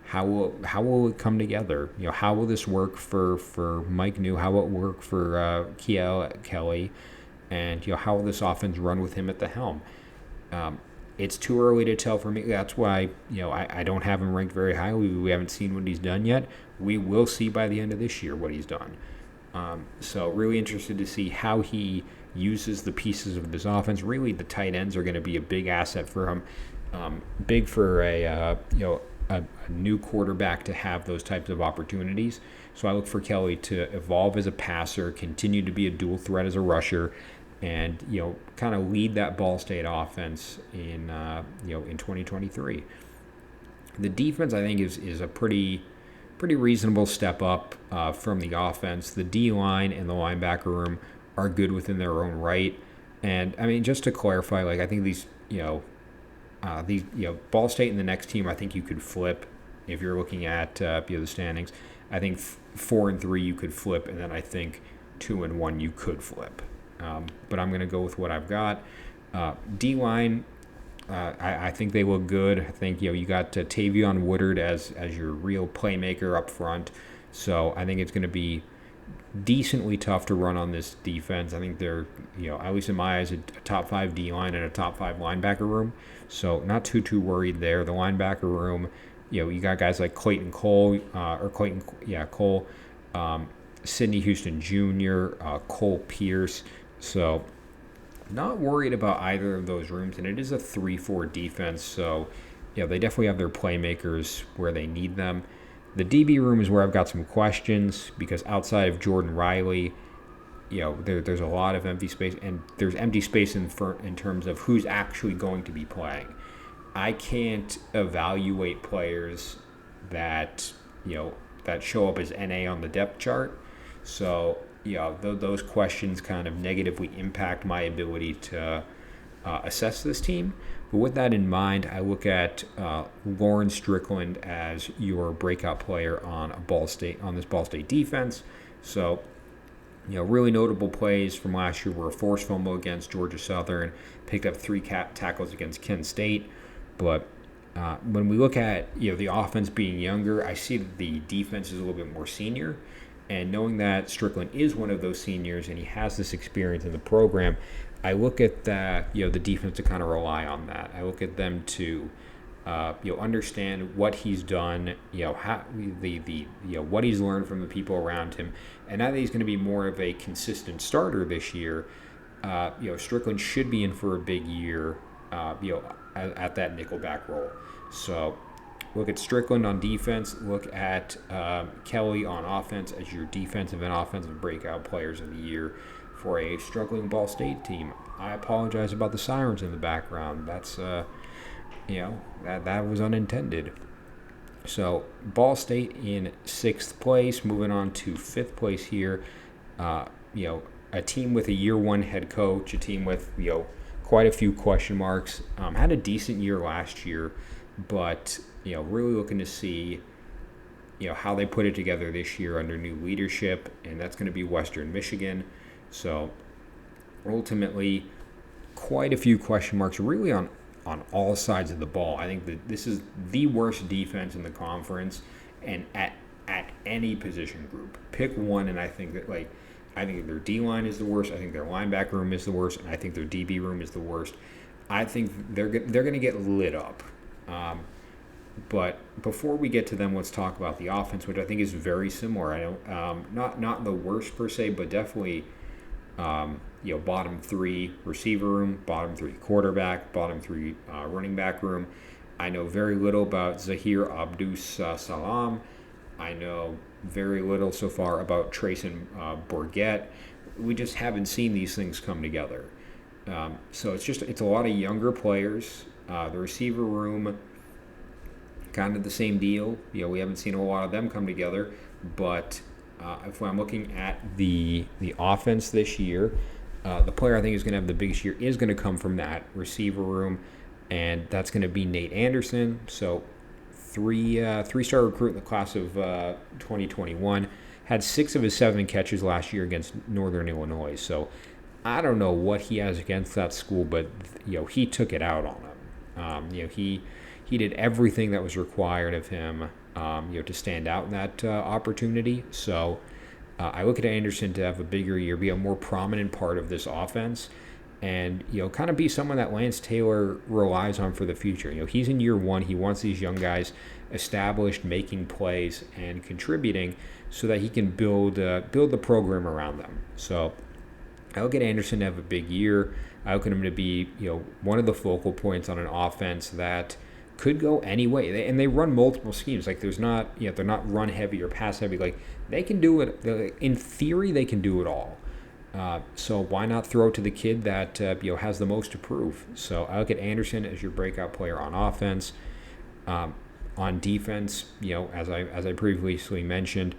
A: how will it come together? How will this work for Mike New? How will it work for Kiel Kelly? And how will this offense run with him at the helm? Um, it's too early to tell for me. That's why I don't have him ranked very highly. We haven't seen what he's done yet. We will see by the end of this year what he's done. So really interested to see how he uses the pieces of this offense. Really, the tight ends are going to be a big asset for him. Big for a new quarterback to have those types of opportunities. So I look for Kelly to evolve as a passer, continue to be a dual threat as a rusher, and kind of lead that Ball State offense in 2023. The defense, I think, is a pretty reasonable step up from the offense. The D line and the linebacker room are good within their own right. And I mean, just to clarify, I think these Ball State and the next team, I think you could flip if you're looking at the standings. I think 4 and 3 you could flip, and then I think 2 and 1 you could flip. But I'm going to go with what I've got. D line, I think they look good. I think you got Tavion Woodard as your real playmaker up front. So I think it's going to be decently tough to run on this defense. I think they're, at least in my eyes, a top 5 D line and a top 5 linebacker room. So not too worried there. The linebacker room, you got guys like Cole, Sidney Houston Jr., Cole Pierce. So not worried about either of those rooms, and it is a 3-4 defense. So they definitely have their playmakers where they need them. The DB room is where I've got some questions because outside of Jordan Riley, there's a lot of empty space, and there's empty space in terms of who's actually going to be playing. I can't evaluate players that show up as NA on the depth chart. So those questions kind of negatively impact my ability to assess this team. But with that in mind, I look at Lauren Strickland as your breakout player on this Ball State defense. So, really notable plays from last year were a forced fumble against Georgia Southern, picked up 3 tackles against Kent State. But when we look at the offense being younger, I see that the defense is a little bit more senior. And knowing that Strickland is one of those seniors and he has this experience in the program, I look at the defense to kind of rely on that. I look at them to understand what he's done, how what he's learned from the people around him, and now that he's going to be more of a consistent starter this year, Strickland should be in for a big year, at that nickelback role. So look at Strickland on defense. Look at Kelly on offense as your defensive and offensive breakout players of the year for a struggling Ball State team. I apologize about the sirens in the background. That's that was unintended. So Ball State in 6th place. Moving on to 5th place here. A team with a year 1 head coach, a team with quite a few question marks. Had a decent year last year, but really looking to see how they put it together this year under new leadership, and that's going to be Western Michigan. So ultimately, quite a few question marks really on all sides of the ball. I think that this is the worst defense in the conference, and at any position group. Pick one, and I think that I think their D-line is the worst. I think their linebacker room is the worst, and I think their DB room is the worst. I think they're going to get lit up. But before we get to them, let's talk about the offense, which I think is very similar. I don't not the worst per se, but definitely bottom 3 receiver room, bottom 3 quarterback, bottom 3 running back room. I know very little about Zahir Abdus-Salam. I know very little so far about Trayson Bourget. We just haven't seen these things come together. So it's a lot of younger players. The receiver room, kind of the same deal. We haven't seen a lot of them come together. But if I'm looking at the offense this year, the player I think is going to have the biggest year is going to come from that receiver room, and that's going to be Nate Anderson. So three-star recruit in the class of 2021, had 6 of his 7 catches last year against Northern Illinois. So I don't know what he has against that school, but he took it out on him. He did everything that was required of him to stand out in that opportunity. So I look at Anderson to have a bigger year, be a more prominent part of this offense, and kind of be someone that Lance Taylor relies on for the future. He's in year one. He wants these young guys established, making plays and contributing, so that he can build the program around them. So I look at Anderson to have a big year. I look at him to be one of the focal points on an offense that could go any way. And they run multiple schemes. Like they're not run heavy or pass heavy. Like they can do it. In theory, they can do it all. So why not throw to the kid that has the most to prove? So I look at Anderson as your breakout player on offense. On defense, as I previously mentioned,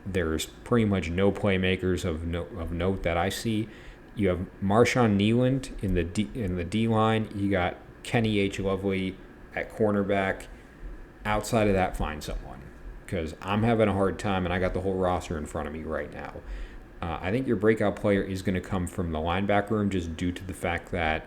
A: there's pretty much no playmakers of note that I see. You have Marshawn Nealand in the D line. You got Kenny H. Lovely at cornerback. Outside of that, find someone, because I'm having a hard time, and I got the whole roster in front of me right now. I think your breakout player is going to come from the linebacker room, just due to the fact that,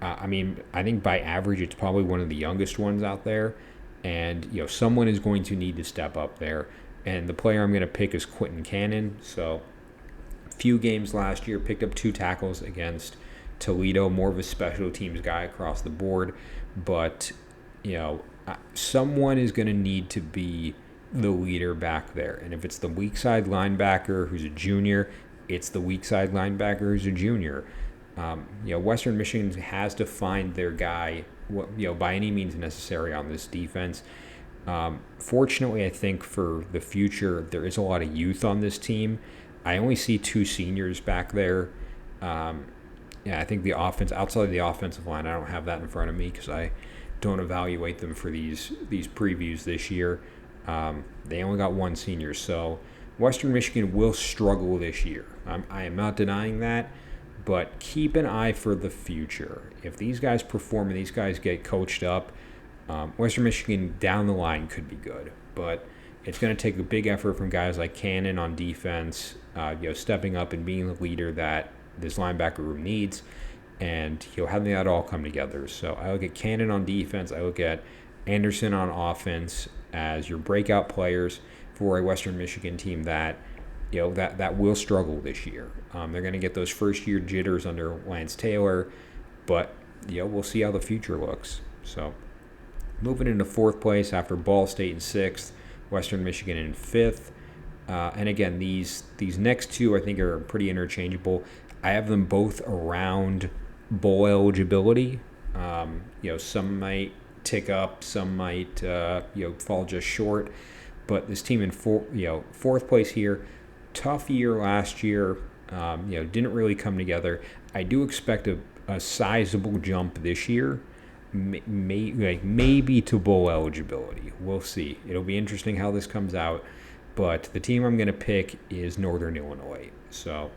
A: I think by average it's probably one of the youngest ones out there, and someone is going to need to step up there. And the player I'm going to pick is Quentin Cannon. So, few games last year, picked up 2 tackles against Toledo, more of a special teams guy across the board. But, someone is going to need to be the leader back there. And if it's the weak side linebacker who's a junior, it's the weak side linebacker who's a junior. Western Michigan has to find their guy, by any means necessary on this defense. Fortunately, I think for the future, there is a lot of youth on this team. I only see 2 seniors back there. I think the offense, outside of the offensive line, I don't have that in front of me because I don't evaluate them for these previews this year. They only got 1 senior, so Western Michigan will struggle this year. I am not denying that, but keep an eye for the future. If these guys perform and these guys get coached up, Western Michigan down the line could be good, but it's going to take a big effort from guys like Cannon on defense, stepping up and being the leader that this linebacker room needs, and having that all come together. So I look at Cannon on defense, I look at Anderson on offense as your breakout players for a Western Michigan team that that will struggle this year. They're going to get those first year jitters under Lance Taylor, but we'll see how the future looks. So moving into 4th place after Ball State in 6th, Western Michigan in 5th. And again, these next 2 I think are pretty interchangeable. I have them both around bowl eligibility. Some might tick up, some might fall just short. But this team in 4th place here, tough year last year. Didn't really come together. I do expect a sizable jump this year. Maybe to bowl eligibility. We'll see. It'll be interesting how this comes out. But the team I'm going to pick is Northern Illinois. So,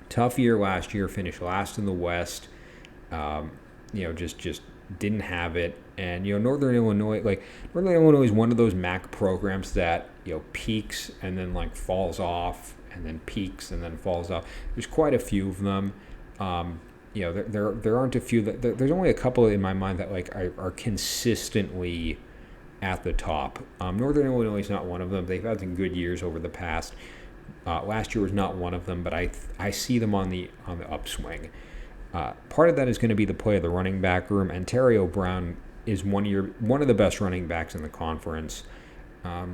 A: tough year last year. Finished last in the West. Just didn't have it. And Northern Illinois is one of those MAC programs that peaks and then falls off, and then peaks and then falls off. There's quite a few of them. There aren't a few there's only a couple in my mind that are consistently at the top. Northern Illinois is not one of them. They've had some good years over the past. Last year was not one of them, but I see them on the upswing. Part of that is going to be the play of the running back room. Ontario Brown is one of the best running backs in the conference. I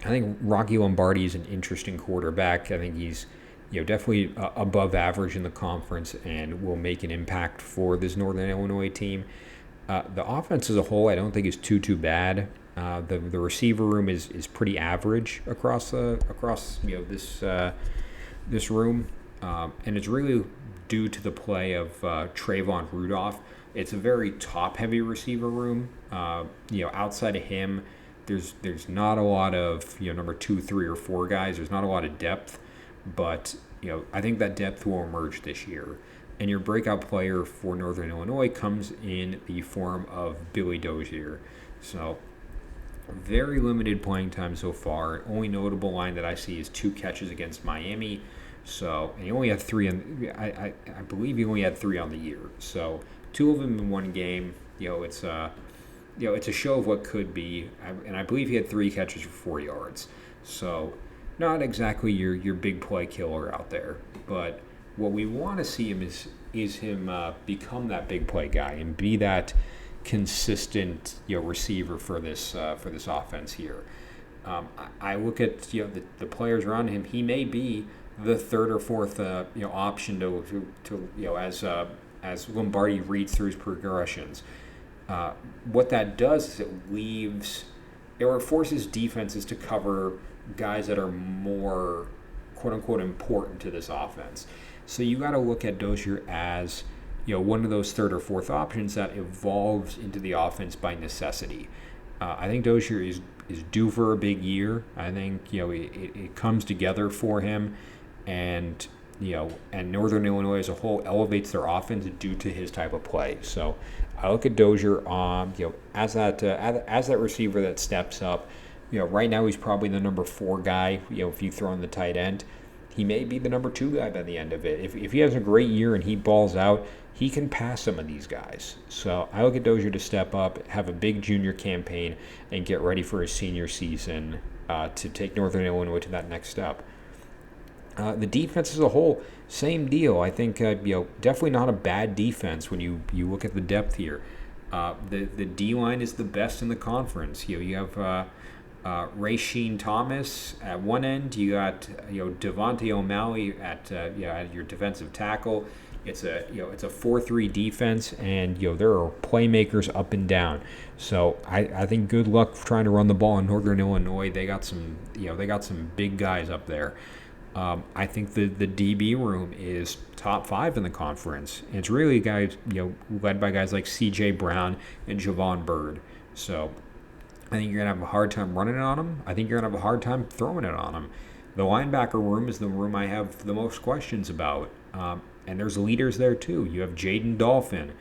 A: think Rocky Lombardi is an interesting quarterback. I think he's definitely above average in the conference and will make an impact for this Northern Illinois team. The offense as a whole, I don't think is too bad. The receiver room is pretty average across this room, and it's really due to the play of Trayvon Rudolph. It's a very top-heavy receiver room. Outside of him, there's not a lot of number 2, 3, or 4 guys. There's not a lot of depth, but I think that depth will emerge this year. And your breakout player for Northern Illinois comes in the form of Billy Dozier. So very limited playing time so far. Only notable line that I see is 2 catches against Miami. So, and he only had 3 I believe he only had 3 on the year. So 2 of them in one game. It's it's a show of what could be. And I believe he had 3 catches for 4 yards. So not exactly your big play killer out there. But what we want to see him is him become that big play guy and be that consistent receiver for this offense here. I look at the players around him. He may be the third or fourth option as Lombardi reads through his progressions. What that does is it forces defenses to cover guys that are more quote unquote important to this offense. So you got to look at Dozier as one of those third or fourth options that evolves into the offense by necessity. I think Dozier is due for a big year. I think it comes together for him, and Northern Illinois as a whole elevates their offense due to his type of play. So I look at Dozier as that receiver that steps up. Right now he's probably the number 4 guy. If you throw in the tight end, he may be the number 2 guy by the end of it. If he has a great year and he balls out, he can pass some of these guys. So I look at Dozier to step up, have a big junior campaign, and get ready for his senior season to take Northern Illinois to that next step. The defense as a whole, same deal. I think definitely not a bad defense when you look at the depth here. The D line is the best in the conference. You have Rasheen Thomas at one end. You got Devontae O'Malley at your defensive tackle. It's a 4-3 defense, and there are playmakers up and down. So I think good luck trying to run the ball in Northern Illinois. They got some big guys up there. I think the DB room is top 5 in the conference. And it's really guys led by guys like C.J. Brown and Javon Bird. So I think you're going to have a hard time running it on them. I think you're going to have a hard time throwing it on them. The linebacker room is the room I have the most questions about. And there's leaders there too. You have Jaden Dolphin,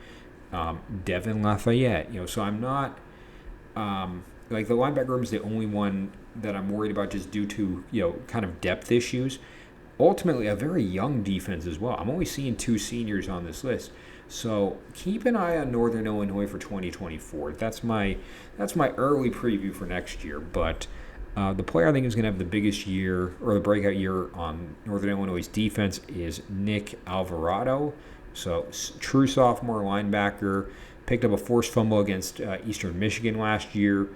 A: Devin Lafayette. So I'm not the linebacker room is the only one that I'm worried about just due to kind of depth issues. Ultimately, a very young defense as well. I'm only seeing 2 seniors on this list. So keep an eye on Northern Illinois for 2024. That's my early preview for next year. But the player I think is going to have the biggest year or the breakout year on Northern Illinois' defense is Nick Alvarado. So true sophomore linebacker, picked up a forced fumble against Eastern Michigan last year.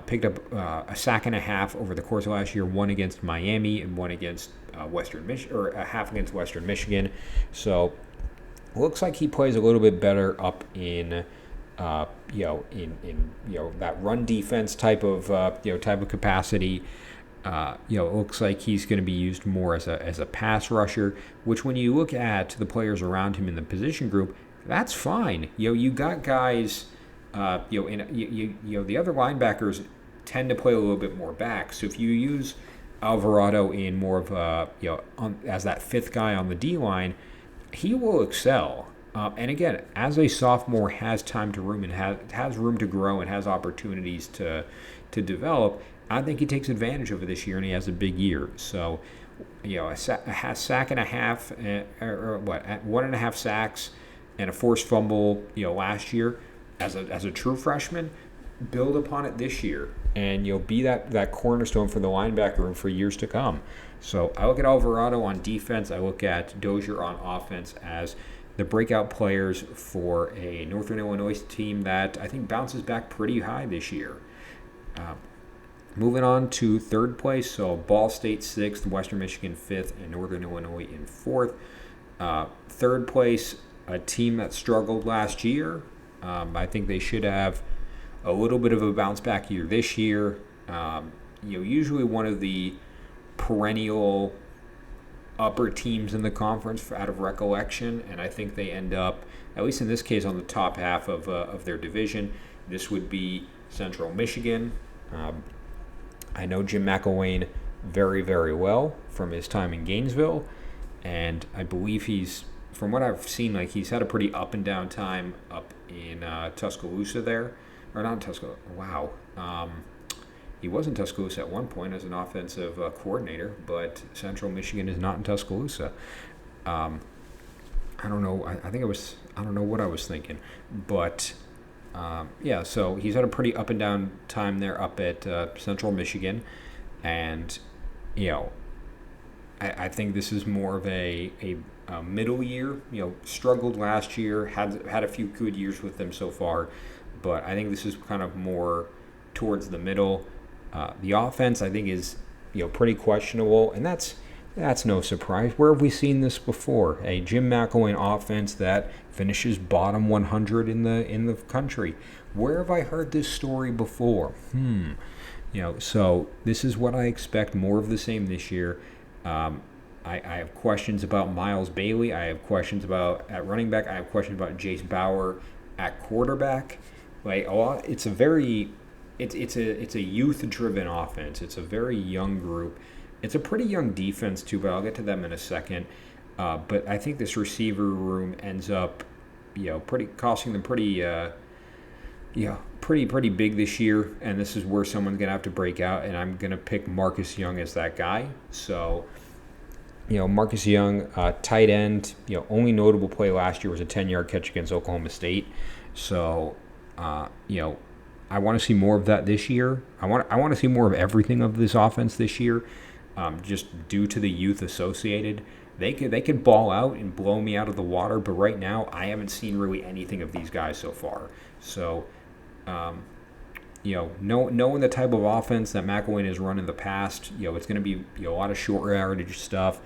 A: Picked up a sack and a half over the course of last year, one against Miami and one against Western Michigan, or a half against Western Michigan. So looks like he plays a little bit better up in that run defense type of capacity. It looks like he's going to be used more as a pass rusher, which when you look at the players around him in the position group, that's fine. You got guys. The other linebackers tend to play a little bit more back. So if you use Alvarado in more of as that 5th guy on the D line, he will excel. And again, as a sophomore, has time to room and has room to grow and has opportunities to develop. I think he takes advantage of it this year, and he has a big year. So, a sack and a half, or 1.5 sacks, and a forced fumble, last year. As a true freshman, build upon it this year, and you'll be that cornerstone for the linebacker room for years to come. So I look at Alvarado on defense. I look at Dozier on offense as the breakout players for a Northern Illinois team that I think bounces back pretty high this year. Moving on to 3rd place, so Ball State 6th, Western Michigan 5th, and Northern Illinois in 4th. 3rd place, a team that struggled last year. I think they should have a little bit of a bounce back year this year. Usually one of the perennial upper teams in the conference out of recollection, and I think they end up, at least in this case, on the top half of their division. This would be Central Michigan. I know Jim McElwain very, very well from his time in Gainesville, and I believe from what I've seen, he's had a pretty up and down time up in Tuscaloosa there. Or not in Tuscaloosa. Wow. He was in Tuscaloosa at one point as an offensive coordinator, but Central Michigan is not in Tuscaloosa. I don't know. I don't know what I was thinking. But Yeah, so he's had a pretty up and down time there up at Central Michigan, and you know, I think this is more of a middle year. Struggled last year, had a few good years with them so far, but I think this is kind of more towards the middle. The offense, I think, is pretty questionable, and that's no surprise. Where have we seen this before? A Jim McElwain offense that finishes bottom 100 in the country. Where have I heard this story before? So this is what I expect, more of the same this year. I have questions about Miles Bailey. I have questions about at running back. I have questions about Jace Bauer at quarterback. It's a youth driven offense. It's a very young group. It's a pretty young defense too, but I'll get to them in a second. But I think this receiver room ends up, pretty costing them pretty big this year, and this is where someone's gonna have to break out, and I'm gonna pick Marcus Young as that guy. So, Marcus Young, tight end. Only notable play last year was a 10-yard catch against Oklahoma State. So, I want to see more of that this year. I want to see more of everything of this offense this year, just due to the youth associated. They could ball out and blow me out of the water, but right now I haven't seen really anything of these guys so far. So, knowing the type of offense that McElwain has run in the past, it's going to be a lot of short yardage stuff,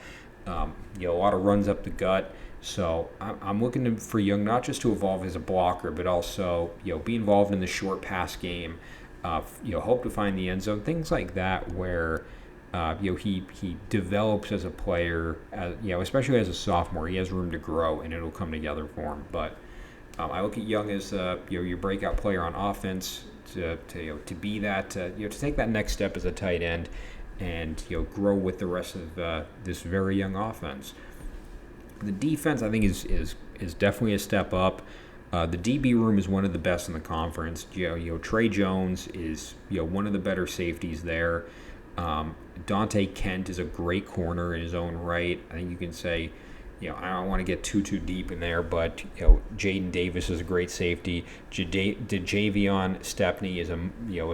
A: a lot of runs up the gut. So I'm looking for Young not just to evolve as a blocker, but also be involved in the short pass game. Hope to find the end zone, things like that, where he develops as a player. Especially as a sophomore, he has room to grow, and it'll come together for him. But I look at Young as your breakout player on offense to be that to take that next step as a tight end, and grow with the rest of this very young offense. The defense, I think, is definitely a step up. The DB room is one of the best in the conference. Trey Jones is one of the better safeties there. Dante Kent is a great corner in his own right. I think you can say, I don't want to get too deep in there, but Jaden Davis is a great safety. Javion Stepney is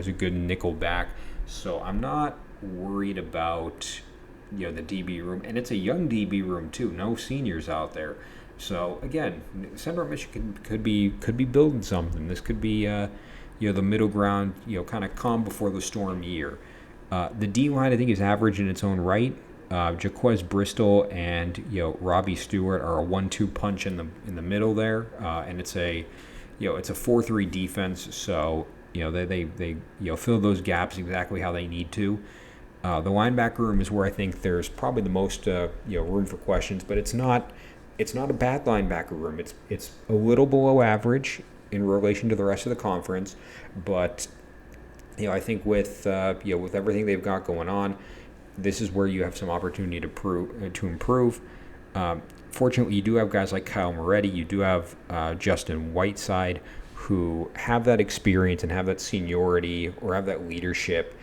A: a good nickel back. So I'm not worried about the DB room, and it's a young DB room too. No seniors out there. So again, Central Michigan could be building something. This could be the middle ground, kind of calm before the storm year. The D line, I think, is average in its own right. Jaquez Bristol and Robbie Stewart are a 1-2 punch in the middle there, and it's a 4-3 defense. So they fill those gaps exactly how they need to. The linebacker room is where I think there's probably the most room for questions, but it's not a bad linebacker room. It's a little below average in relation to the rest of the conference, but I think with everything they've got going on, this is where you have some opportunity to improve. Fortunately, you do have guys like Kyle Moretti. You do have Justin Whiteside, who have that experience and have that seniority or have that leadership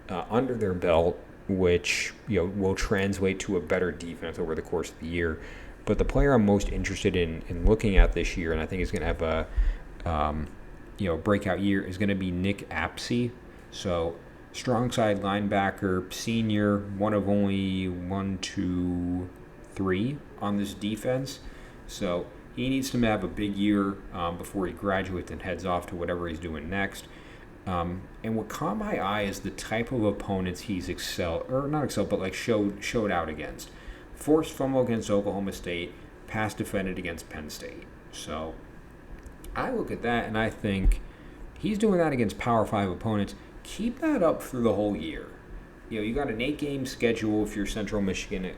A: under their belt, which will translate to a better defense over the course of the year. But the player I'm most interested in looking at this year, and I think is going to have a breakout year, is going to be Nick Apsey. So strong side linebacker, senior, one of only 1, 2, 3 on this defense. So he needs to have a big year before he graduates and heads off to whatever he's doing next. And what caught my eye is the type of opponents he's showed out against. Forced fumble against Oklahoma State, pass defended against Penn State. So I look at that and I think he's doing that against Power 5 opponents. Keep that up through the whole year. You got an 8-game schedule if you're Central Michigan,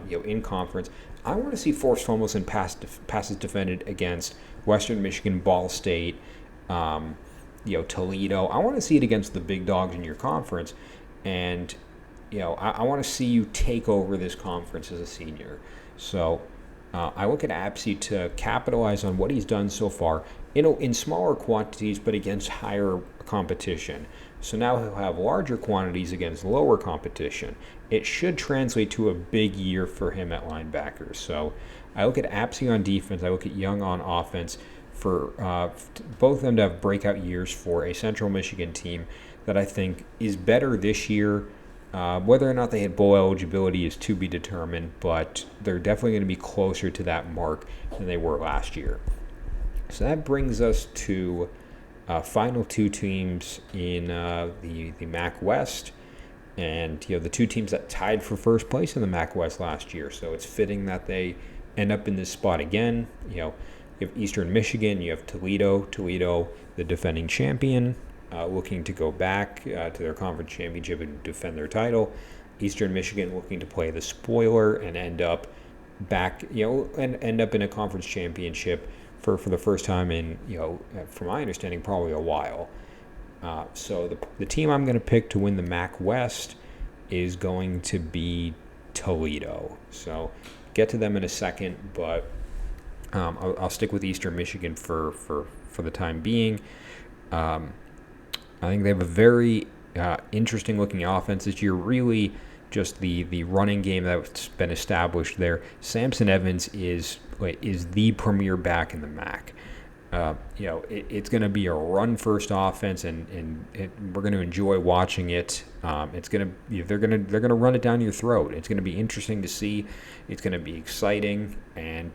A: in conference. I want to see forced fumbles and passes defended against Western Michigan, Ball State, Toledo. I want to see it against the big dogs in your conference, and I want to see you take over this conference as a senior. So I look at Apsey to capitalize on what he's done so far, in smaller quantities, but against higher competition. So now he'll have larger quantities against lower competition. It should translate to a big year for him at linebacker. So I look at Apsey on defense. I look at Young on offense. for both of them to have breakout years for a Central Michigan team that I think is better this year. Whether or not they hit bowl eligibility is to be determined, but they're definitely going to be closer to that mark than they were last year. So that brings us to final two teams in the MAC West, and the two teams that tied for first place in the MAC West last year. So it's fitting that they end up in this spot again. You have Eastern Michigan, you have Toledo, the defending champion, looking to go back to their conference championship and defend their title. Eastern Michigan looking to play the spoiler and end up back, and end up in a conference championship for the first time in, from my understanding, probably a while. So the team I'm going to pick to win the MAC West is going to be Toledo. So get to them in a second, but I'll stick with Eastern Michigan for the time being. I think they have a very interesting looking offense this year. Really, just the running game that's been established there. Samson Evans is the premier back in the MAC. It's going to be a run-first offense, and we're going to enjoy watching it. They're going to run it down your throat. It's going to be interesting to see. It's going to be exciting, and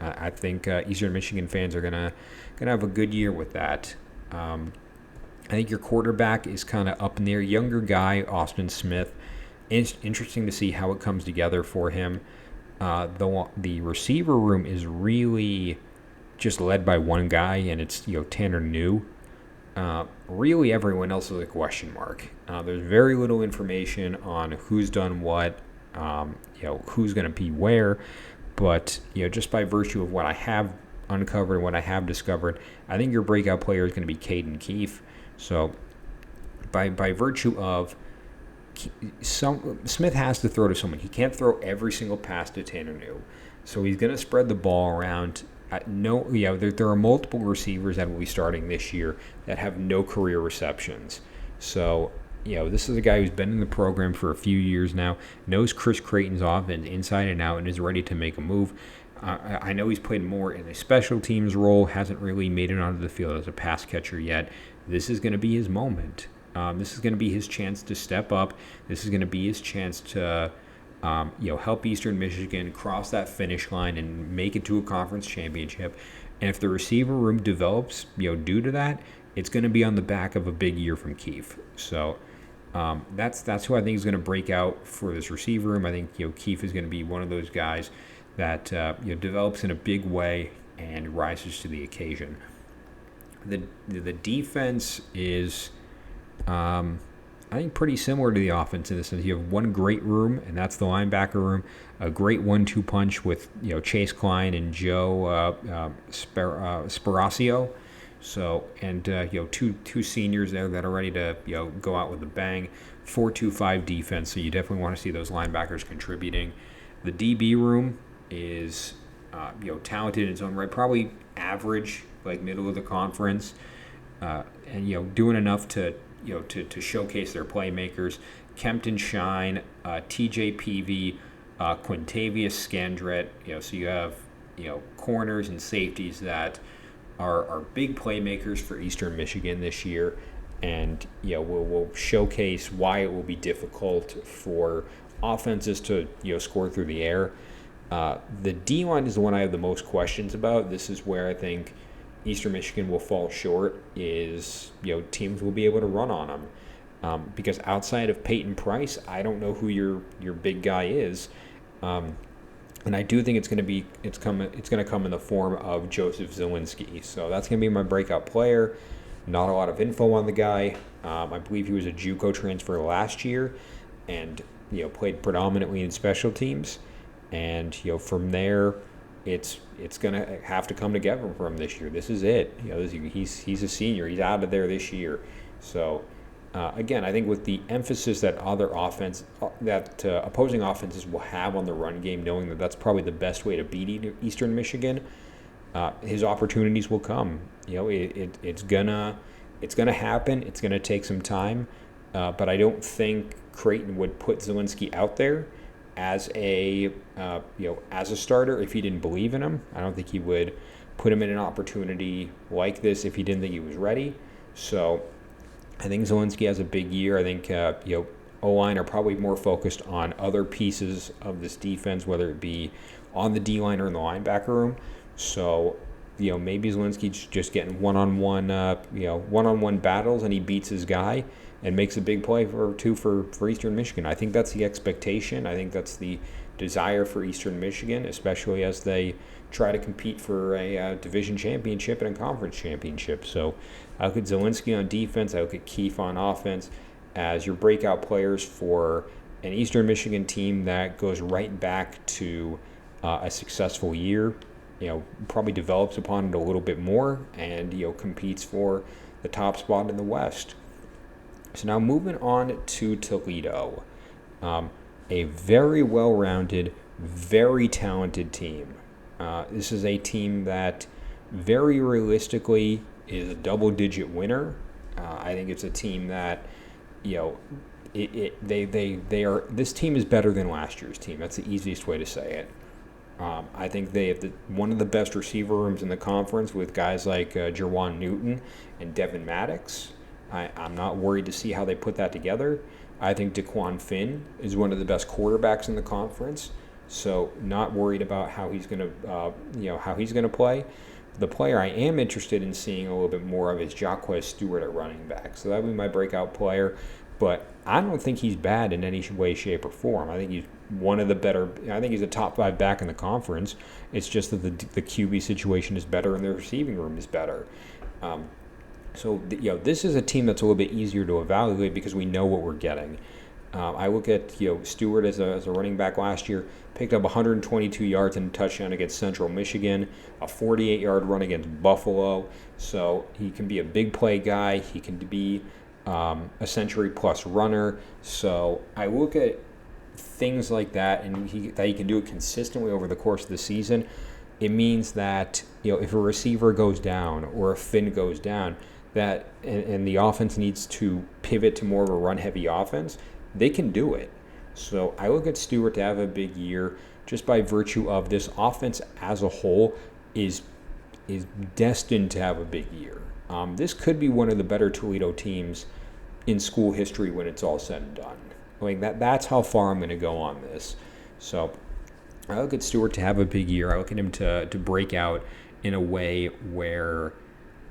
A: I think Eastern Michigan fans are going to have a good year with that. I think your quarterback is kind of up in the air. Younger guy, Austin Smith. Interesting to see how it comes together for him. The receiver room is really just led by one guy, and it's Tanner New. Really, everyone else is a question mark. There's very little information on who's done what, who's going to be where. But just by virtue of what I have uncovered and what I have discovered, I think your breakout player is going to be Caden Keefe. So, by virtue of Smith has to throw to someone. He can't throw every single pass to Tanner New. So he's going to spread the ball around. There are multiple receivers that will be starting this year that have no career receptions. So, this is a guy who's been in the program for a few years now, knows Chris Creighton's offense inside and out, and is ready to make a move. I know he's played more in a special teams role, hasn't really made it onto the field as a pass catcher yet. This is going to be his moment. This is going to be his chance to step up. This is going to be his chance to help Eastern Michigan cross that finish line and make it to a conference championship. And if the receiver room develops, due to that, it's going to be on the back of a big year from Keefe. So that's who I think is going to break out for this receiver room. I think Keefe is going to be one of those guys that develops in a big way and rises to the occasion. The defense is, I think, pretty similar to the offense in the sense you have one great room, and that's the linebacker room. A great 1-2 punch with Chase Klein and Joe Sparacio. So two seniors there that are ready to go out with a bang. 4-2-5 defense, so you definitely want to see those linebackers contributing. The DB room is talented in its own right, probably average, like middle of the conference, and doing enough to showcase their playmakers. Kempton Shine, TJ Peavy, Quintavious Scandrett. So you have corners and safeties that are big playmakers for Eastern Michigan this year, and will showcase why it will be difficult for offenses to score through the air. The D-line is the one I have the most questions about. This is where I think Eastern Michigan will fall short, is teams will be able to run on them, because outside of Peyton Price, I don't know who your big guy is, and I do think it's going to come in the form of Joseph Zielinski. So that's going to be my breakout player. Not a lot of info on the guy. I believe he was a JUCO transfer last year, and played predominantly in special teams, and from there, it's gonna have to come together for him this year. This is it. He's a senior. He's out of there this year. So again, I think with the emphasis that opposing offenses will have on the run game, knowing that that's probably the best way to beat Eastern Michigan, his opportunities will come. It's gonna happen. It's gonna take some time, but I don't think Creighton would put Zielinski out there as a starter if he didn't believe in him. I don't think he would put him in an opportunity like this if he didn't think he was ready. So I think Zelensky has a big year. I think O-line are probably more focused on other pieces of this defense, whether it be on the D-line or in the linebacker room. So maybe Zelensky's just getting one-on-one battles, and he beats his guy and makes a big play or two for Eastern Michigan. I think that's the expectation. I think that's the desire for Eastern Michigan, especially as they try to compete for a division championship and a conference championship. So I look at Zelensky on defense. I look at Keefe on offense as your breakout players for an Eastern Michigan team that goes right back to a successful year. Probably develops upon it a little bit more and competes for the top spot in the West. So now moving on to Toledo, a very well-rounded, very talented team. This is a team that very realistically is a double-digit winner. I think it's a team that they are. This team is better than last year's team. That's the easiest way to say it. I think they have one of the best receiver rooms in the conference with guys like Jerwan Newton and Devin Maddox. I'm not worried to see how they put that together. I think DeQuan Finn is one of the best quarterbacks in the conference, so not worried about how he's going to play. The player I am interested in seeing a little bit more of is Jacquez Stewart at running back. So that would be my breakout player. But I don't think he's bad in any way, shape, or form. I think he's one of the better. I think he's a top 5 back in the conference. It's just that the QB situation is better and the receiving room is better. So this is a team that's a little bit easier to evaluate because we know what we're getting. I look at Stewart as a running back last year, picked up 122 yards and a touchdown against Central Michigan, a 48-yard run against Buffalo. So he can be a big play guy. He can be a century-plus runner. So I look at things like that, and that he can do it consistently over the course of the season. It means that if a receiver goes down or a Finn goes down, that and the offense needs to pivot to more of a run-heavy offense, they can do it. So I look at Stewart to have a big year just by virtue of this offense as a whole is destined to have a big year. This could be one of the better Toledo teams in school history when it's all said and done. Like that's how far I'm going to go on this. So I look at Stewart to have a big year. I look at him to break out in a way where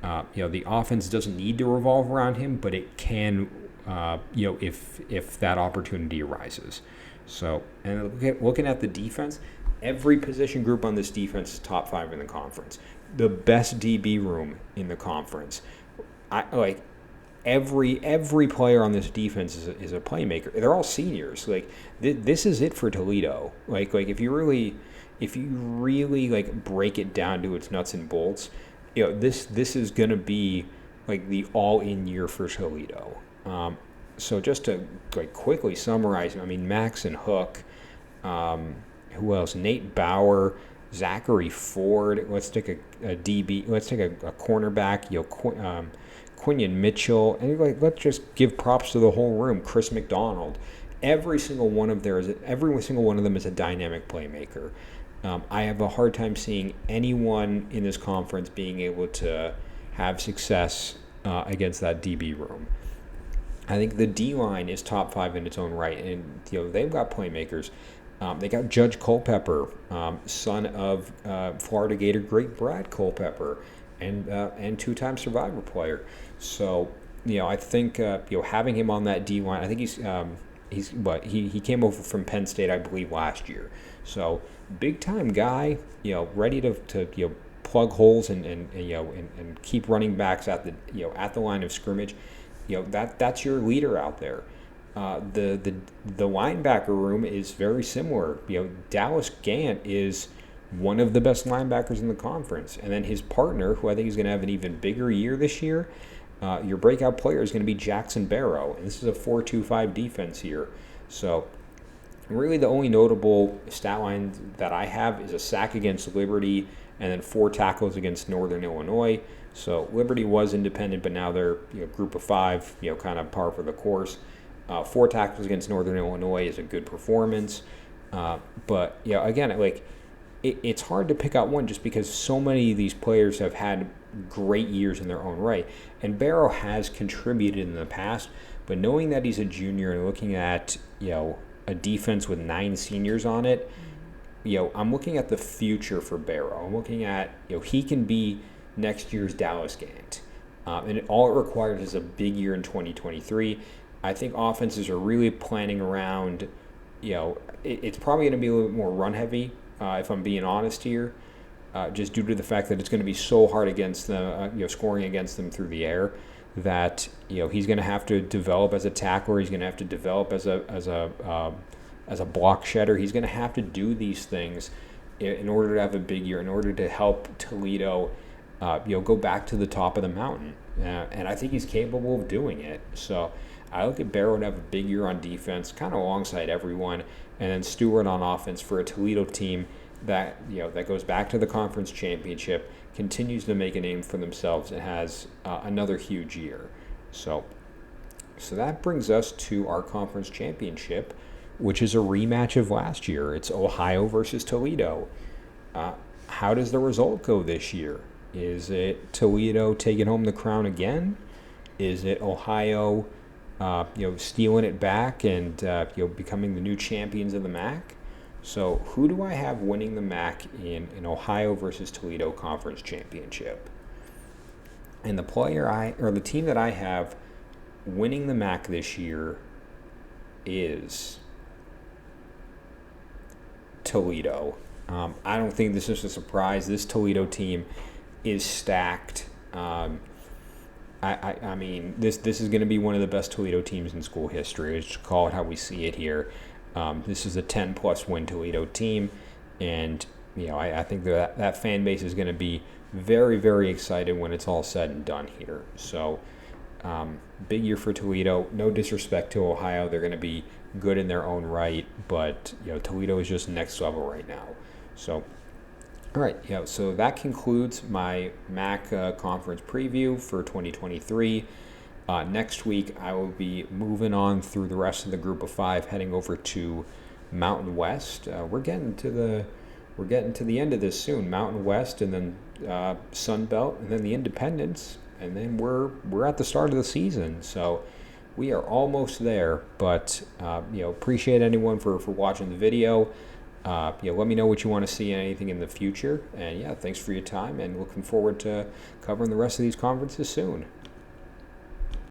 A: the offense doesn't need to revolve around him, but it can, if that opportunity arises. So, and looking at the defense, every position group on this defense is top 5 in the conference. The best DB room in the conference. Every player on this defense is a playmaker. They're all seniors. This is it for Toledo. If you really break it down to its nuts and bolts, this is gonna be the all-in year for Toledo. So just to quickly summarize, Max and Hook, who else? Nate Bauer, Zachary Ford. Let's take a DB. Let's take a cornerback. Quinion Mitchell, and let's just give props to the whole room. Chris McDonald. Every single one of them is a dynamic playmaker. I have a hard time seeing anyone in this conference being able to have success against that DB room. I think the D-line is top 5 in its own right, and they've got playmakers. They got Judge Culpepper, son of Florida Gator great Brad Culpepper, and two-time Survivor player. So I think having him on that D-line, I think he came over from Penn State, I believe, last year. So big time guy, ready to plug holes and keep running backs at the line of scrimmage. That's your leader out there. The linebacker room is very similar. Dallas Gant is one of the best linebackers in the conference, and then his partner, who I think is going to have an even bigger year this year. Your breakout player is going to be Jackson Barrow, and this is a 4-2-5 defense here. So really the only notable stat line that I have is a sack against Liberty and then 4 tackles against Northern Illinois. So Liberty was independent, but now they're group of 5, kind of par for the course. 4 tackles against Northern Illinois is a good performance. But again, it's hard to pick out one just because so many of these players have had great years in their own right. And Barrow has contributed in the past, but knowing that he's a junior and looking at, a defense with 9 seniors on it, I'm looking at the future for Barrow. I'm looking at, he can be next year's Dallas Gant. And all it requires is a big year in 2023. I think offenses are really planning around, it's probably going to be a little bit more run heavy, if I'm being honest here, just due to the fact that it's going to be so hard against them, scoring against them through the air, that he's going to have to develop as a tackler. He's going to have to develop as a block shedder. He's going to have to do these things in order to have a big year, in order to help Toledo, go back to the top of the mountain. And I think he's capable of doing it. So I look at Barrow to have a big year on defense, kind of alongside everyone, and then Stewart on offense for a Toledo team that that goes back to the conference championship, continues to make a name for themselves, and has another huge year. So that brings us to our conference championship, which is a rematch of last year. It's Ohio versus Toledo. How does the result go this year? Is it Toledo taking home the crown again? Is it Ohio, stealing it back and becoming the new champions of the MAC? So who do I have winning the MAC in an Ohio versus Toledo conference championship? And the team that I have winning the MAC this year is Toledo. I don't think this is a surprise. This Toledo team is stacked. I mean, this is going to be one of the best Toledo teams in school history. Let's call it how we see it here. This is a 10-plus win Toledo team, and I think that fan base is going to be very, very excited when it's all said and done here. So, big year for Toledo. No disrespect to Ohio; they're going to be good in their own right, but Toledo is just next level right now. So, all right, so that concludes my MAC conference preview for 2023. Next week, I will be moving on through the rest of the group of 5, heading over to Mountain West. We're getting to the end of this soon. Mountain West, and then Sun Belt, and then the Independents, and then we're at the start of the season. So we are almost there. But appreciate anyone for watching the video. Let me know what you want to see and anything in the future. And thanks for your time, and looking forward to covering the rest of these conferences soon.